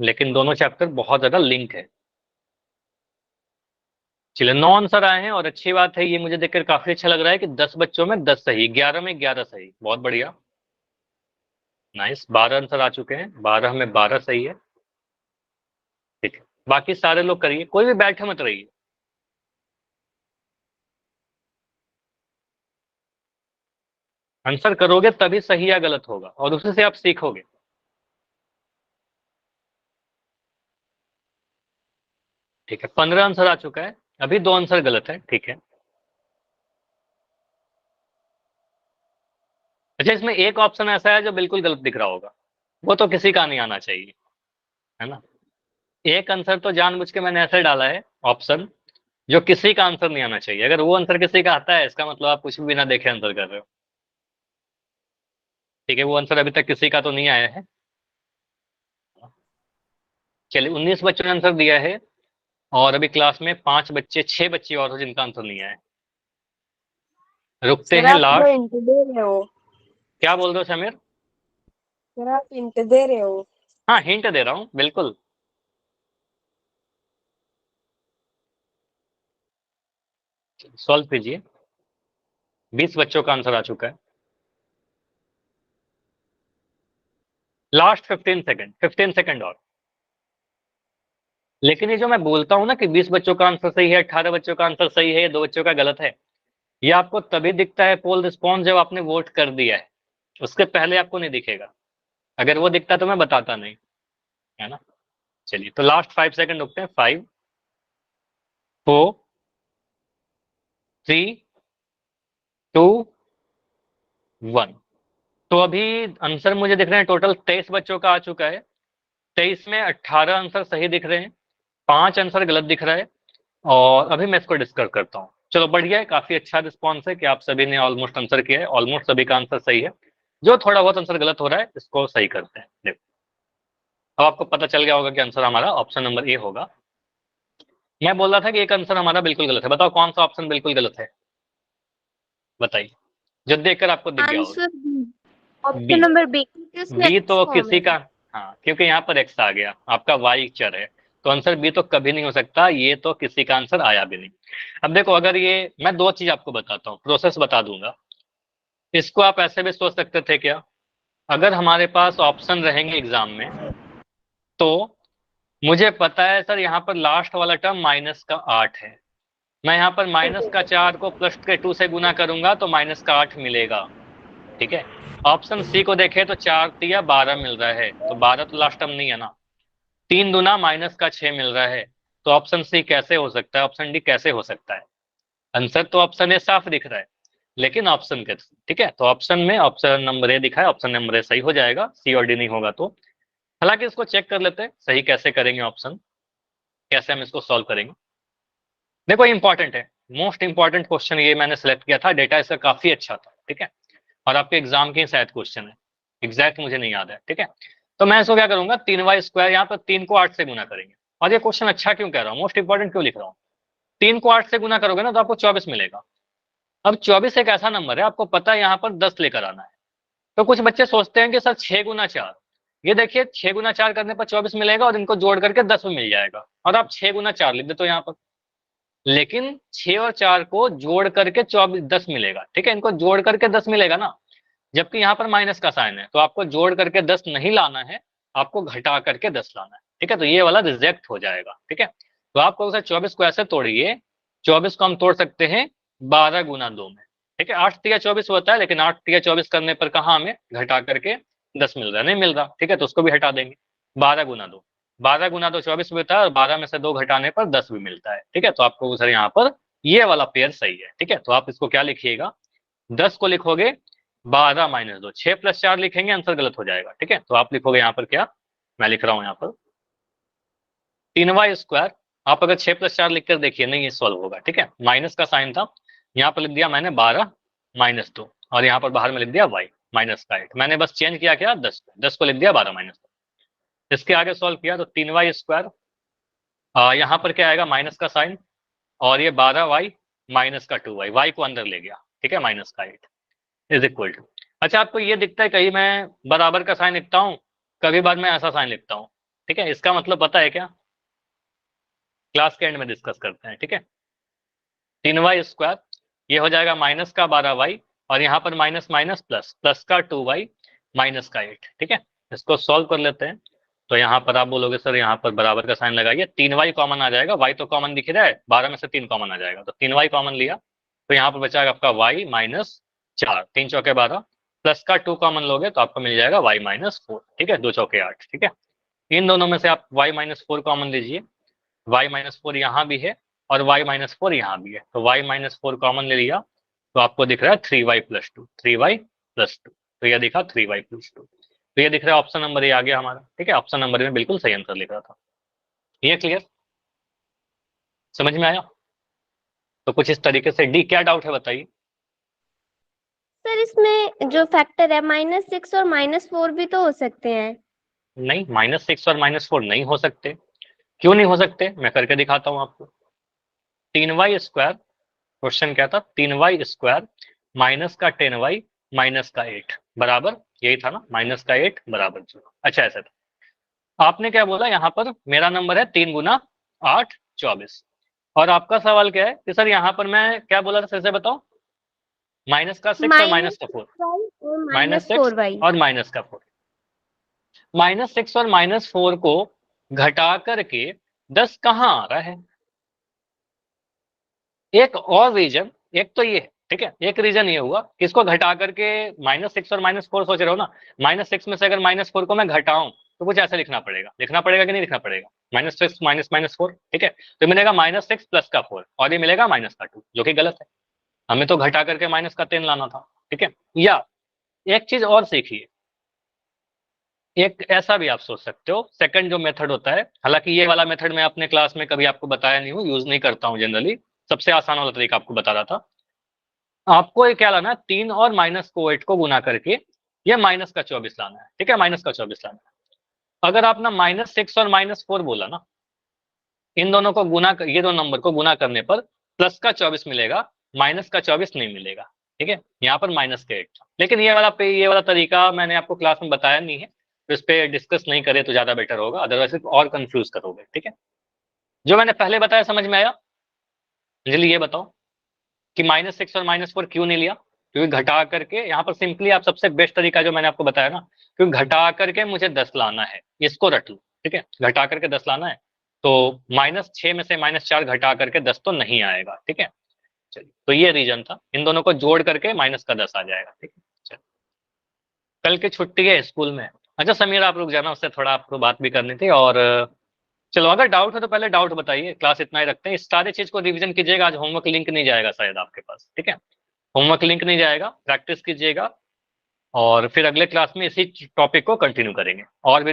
लेकिन दोनों चैप्टर बहुत ज्यादा लिंक है। चलिए, 9 आंसर आए हैं, और अच्छी बात है, ये मुझे देखकर काफी अच्छा लग रहा है कि 10 बच्चों में 10 सही, 11 में 11 सही, बहुत बढ़िया, नाइस। 12 आंसर आ चुके हैं, 12 में 12 सही है, ठीक है। बाकी सारे लोग करिए, कोई भी बैठे मत रहिए। आंसर करोगे तभी सही या गलत होगा, और उसी से आप सीखोगे। ठीक है, 15 आंसर आ चुका है, अभी 2 आंसर गलत है, ठीक है। अच्छा, इसमें एक ऑप्शन ऐसा है जो बिल्कुल गलत दिख रहा होगा, वो तो किसी का नहीं आना चाहिए, है ना। एक आंसर तो जानबूझ के मैंने ऐसे डाला है ऑप्शन जो किसी का आंसर नहीं आना चाहिए। अगर वो आंसर किसी का आता है, इसका मतलब आप कुछ भी बिना देखे आंसर कर रहे हो, ठीक है। वो आंसर अभी तक किसी का तो नहीं आया है। चलिए, 19 बच्चों ने आंसर दिया है, और अभी क्लास में 6 बच्चे और हो जिनका आंसर नहीं आया है। रुकते सर हैं आप जो लास्ट। हिंट दे रहे हो क्या बोल रहे हो समीर? सर आप हिंट दे रहे हो। हाँ हिंट दे रहा हूँ बिल्कुल। सॉल्व कीजिए। 20 बच्चों का आंसर आ चुका है। लास्ट 15 सेकंड और। लेकिन ये जो मैं बोलता हूँ ना कि 20 बच्चों का आंसर सही है, 18 बच्चों का आंसर सही है, ये 2 बच्चों का गलत है, ये आपको तभी दिखता है पोल रिस्पॉन्स जब आपने वोट कर दिया है। उसके पहले आपको नहीं दिखेगा। अगर वो दिखता तो मैं बताता नहीं, है ना। चलिए तो लास्ट 5 सेकंड रुकते हैं। 5 4 3 2 1। तो अभी आंसर मुझे दिख रहे हैं टोटल 23 बच्चों का आ चुका है। 23 में 18 आंसर सही दिख रहे हैं, 5 आंसर गलत दिख रहा है। और अभी मैं इसको डिस्कस करता हूँ। चलो बढ़िया है, काफी अच्छा रिस्पॉन्स है कि आप सभी ने ऑलमोस्ट आंसर किया है, ऑलमोस्ट सभी का आंसर सही है। जो थोड़ा बहुत आंसर गलत हो रहा है इसको सही करते हैं। देखो अब आपको पता चल गया होगा कि आंसर हमारा ऑप्शन नंबर ए होगा। मैं बोल रहा था कि एक आंसर हमारा बिल्कुल गलत है, बताओ कौन सा ऑप्शन बिल्कुल गलत है, बताइए, जो देखकर आपको दिख गया होगा। Answer B, B. Option number B, क्योंकि उसमें बी एक्स तो फॉर्म किसी है। का, हाँ क्योंकि यहाँ पर एक्स आ गया, आपका वाई चर है, तो आंसर बी तो कभी नहीं हो सकता, ये तो किसी का आंसर आया भी नहीं। अब देखो अगर ये, मैं 2 चीज आपको बताता हूँ, प्रोसेस बता दूंगा। इसको आप ऐसे भी सोच सकते थे क्या, अगर हमारे पास ऑप्शन रहेंगे एग्जाम में, तो मुझे पता है सर यहाँ पर लास्ट वाला टर्म माइनस का 8 है, मैं यहाँ पर माइनस का 4 को प्लस के 2 से गुना करूंगा तो माइनस का 8 मिलेगा। ठीक है। ऑप्शन सी को देखें तो 4 तिया 12 मिल रहा है, तो 12 तो लास्ट टर्म नहीं है ना। 3 दूना माइनस का 6 मिल रहा है, तो ऑप्शन सी कैसे हो सकता है, ऑप्शन डी कैसे हो सकता है। आंसर तो ऑप्शन ए साफ दिख रहा है, लेकिन ऑप्शन के, ठीक है, तो ऑप्शन में ऑप्शन नंबर ए दिखा है, ऑप्शन नंबर ए सही हो जाएगा, सी और डी नहीं होगा तो। हालांकि इसको चेक कर लेते हैं सही कैसे करेंगे, ऑप्शन कैसे हम इसको सॉल्व करेंगे। देखो इंपॉर्टेंट है, मोस्ट इंपॉर्टेंट क्वेश्चन ये मैंने सेलेक्ट किया था, डेटा इसका काफी अच्छा था, ठीक है, और आपके एग्जाम के शायद क्वेश्चन है, एग्जैक्ट मुझे नहीं याद है, ठीक है। तो मैं इसको क्या करूंगा, 3y² यहाँ पर 3 को 8 से गुना करेंगे। और ये क्वेश्चन अच्छा क्यों कह रहा हूँ, मोस्ट इंपॉर्टेंट क्यों लिख रहा हूँ, 3 को 8 से गुना करोगे ना तो आपको 24 मिलेगा। अब 24 एक ऐसा नंबर है, आपको पता है यहाँ पर 10 लेकर आना है। तो कुछ बच्चे सोचते हैं कि सर 6 गुना 4, ये देखिए 6 गुना 4 करने पर 24 मिलेगा और इनको जोड़ करके 10 में मिल जाएगा, और आप 6 गुना 4 लिख देते हो यहाँ पर। लेकिन 6 और 4 को जोड़ करके 24 10 मिलेगा, ठीक है, इनको जोड़ करके 10 मिलेगा ना, जबकि यहाँ पर माइनस का साइन है, तो आपको जोड़ करके 10 नहीं लाना है, आपको घटा करके 10 लाना है, ठीक है, तो ये वाला रिजेक्ट हो जाएगा, ठीक है। तो आपको 24 को ऐसे तोड़िए, 24 को हम तोड़ सकते हैं 12 गुना 2 में, ठीक है, 8 तिया 24 होता है, लेकिन 8 तिया 24 करने पर कहाँ हमें घटा करके 10 मिल रहा है, नहीं मिल रहा, ठीक है, तो उसको भी हटा देंगे। 12 गुना 2, 12 गुना 2 24 मिलता है, और 12 में से 2 घटाने पर 10 भी मिलता है, ठीक है, तो आपको सर यहाँ पर ये वाला पेयर सही है, ठीक है, तो आप इसको क्या लिखिएगा, 10 को लिखोगे 12 माइनस 2, 6 प्लस 4 लिखेंगे, आंसर गलत हो जाएगा, ठीक है, तो आप लिखोगे यहाँ पर क्या, मैं लिख रहा हूँ यहाँ पर 3y²। आप अगर 6 प्लस 4 लिखकर देखिए, नहीं ये सॉल्व होगा, ठीक है, माइनस का साइन था, यहाँ पर लिख दिया मैंने 12 माइनस 2, और यहाँ पर बाहर में लिख दिया y माइनस का 8, मैंने बस चेंज किया क्या 10 को लिख दिया 12 माइनस 2। इसके आगे सॉल्व किया तो 3y², यहाँ पर क्या आएगा माइनस का साइन, और ये 12y माइनस का 2y, y को अंदर ले गया, ठीक है, माइनस का 8 इज इक्वल टू। अच्छा आपको ये दिखता है कहीं मैं बराबर का साइन लिखता हूँ, कभी बाद में ऐसा साइन लिखता हूँ, ठीक है, इसका मतलब पता है क्या, क्लास के एंड में डिस्कस करते हैं, ठीक है। 3y², ये हो जाएगा माइनस का 12y, और यहाँ पर माइनस माइनस प्लस, प्लस का 2y माइनस का 8, ठीक है, इसको सॉल्व कर लेते हैं। तो यहाँ पर आप बोलोगे सर यहाँ पर बराबर का साइन लगाइए, 3y कॉमन आ जाएगा, y तो कॉमन दिख रहा है, 12 में से 3 कॉमन आ जाएगा, तो 3y कॉमन लिया, तो यहाँ पर बचाएगा आपका y माइनस 4, 3 चौके 12, प्लस का 2 कॉमन लोगे तो आपको मिल जाएगा y माइनस 4, ठीक है, 2 चौके 8, ठीक है। इन दोनों में से आप y माइनस 4 कॉमन लीजिए, y माइनस 4 यहाँ भी है और y माइनस 4 यहाँ भी है, तो y माइनस 4 कॉमन ले लिया, तो आपको दिख रहा है 3y प्लस 2, 3y प्लस 2, तो यह दिखा 3y प्लस 2, तो ये दिख रहा है ऑप्शन नंबर ए आ गया हमारा, ठीक है, ऑप्शन नंबर में बिल्कुल सही आंसर लिख रहा था। ये क्लियर, समझ में आया? तो कुछ इस तरीके से। डी क्या डाउट है बताइए। सर इसमें जो फैक्टर है -6 और -4 भी तो हो सकते हैं। नहीं, -6 और -4 नहीं हो सकते। क्यों नहीं हो सकते, मैं करके दिखाता हूं आपको। 3y², क्वेश्चन क्या था, 3y² माइनस का 10y माइनस का 8, बराबर यही था ना, माइनस का 8 बराबर 0। अच्छा ऐसा था। आपने क्या बोला यहाँ पर, मेरा नंबर है 3 गुना 8 24, और आपका सवाल क्या है कि सर यहाँ पर मैं क्या बोला था, फिर से बताओ। माइनस का 6 और माइनस का 4, और माइनस 6 -4y। और माइनस का 4। माइनस 6 और माइनस 4 को घटा करके 10 कहाँ आ रहा है? एक और रीजन, एक तो ये है, ठीक है, एक रीजन ये हुआ कि इसको घटा करके -6 और -4 सोच रहे हो ना, -6 में से अगर -4 को मैं घटाऊं तो कुछ ऐसा लिखना पड़ेगा कि नहीं लिखना पड़ेगा, -6 -4, ठीक है, तो मिलेगा -6 प्लस का 4 और ये मिलेगा माइनस का 2, जो कि गलत है, हमें तो घटा करके माइनस का 10 लाना था, ठीक है। या एक चीज और सीखिए, एक ऐसा भी आप सोच सकते हो, सेकंड जो मेथड होता है, हालांकि ये वाला मेथड मैं अपने क्लास में कभी आपको बताया नहीं हूँ, यूज नहीं करता हूँ जनरली, सबसे आसान वाला तरीका आपको बता रहा था। आपको ये क्या लाना है, 3 और माइनस को 8 को गुना करके ये माइनस का 24 लाना है, ठीक है, माइनस का 24 लाना है। अगर आपने -6 और -4 बोला ना, इन दोनों को गुना ये दो नंबर को गुना करने पर प्लस का 24 मिलेगा, माइनस का 24 नहीं मिलेगा, ठीक है, यहाँ पर माइनस का 8 था। लेकिन ये वाला तरीका मैंने आपको क्लास में बताया नहीं है, तो इस पे डिस्कस नहीं करे तो ज्यादा बेटर होगा, अदरवाइज और कंफ्यूज करोगे, ठीक है। जो मैंने पहले बताया समझ में आया? अंजलि ये बताओ कि -6 और -4 क्यों नहीं लिया, क्योंकि घटा करके यहाँ पर सिंपली आप सबसे बेस्ट तरीका जो मैंने आपको बताया ना, क्योंकि घटा करके मुझे 10 लाना है, इसको रट लो, ठीक है, घटा करके 10 लाना है, तो -6 में से -4 घटा करके 10 तो नहीं आएगा, ठीक है। चलिए, तो ये रीजन था, इन दोनों को जोड़ करके माइनस का 10 आ जाएगा, ठीक है। चलिए, कल की छुट्टी है स्कूल में। अच्छा समीर आप रुक जाना, उससे थोड़ा आपको बात भी करनी थी, और चलो अगर डाउट हो तो पहले डाउट बताइए, क्लास इतना ही रखते हैं, इस सारी चीज को रिवीजन कीजिएगा, आज होमवर्क लिंक नहीं जाएगा शायद आपके पास, ठीक है, होमवर्क लिंक नहीं जाएगा, प्रैक्टिस कीजिएगा, और फिर अगले क्लास में इसी टॉपिक को कंटिन्यू करेंगे, और भी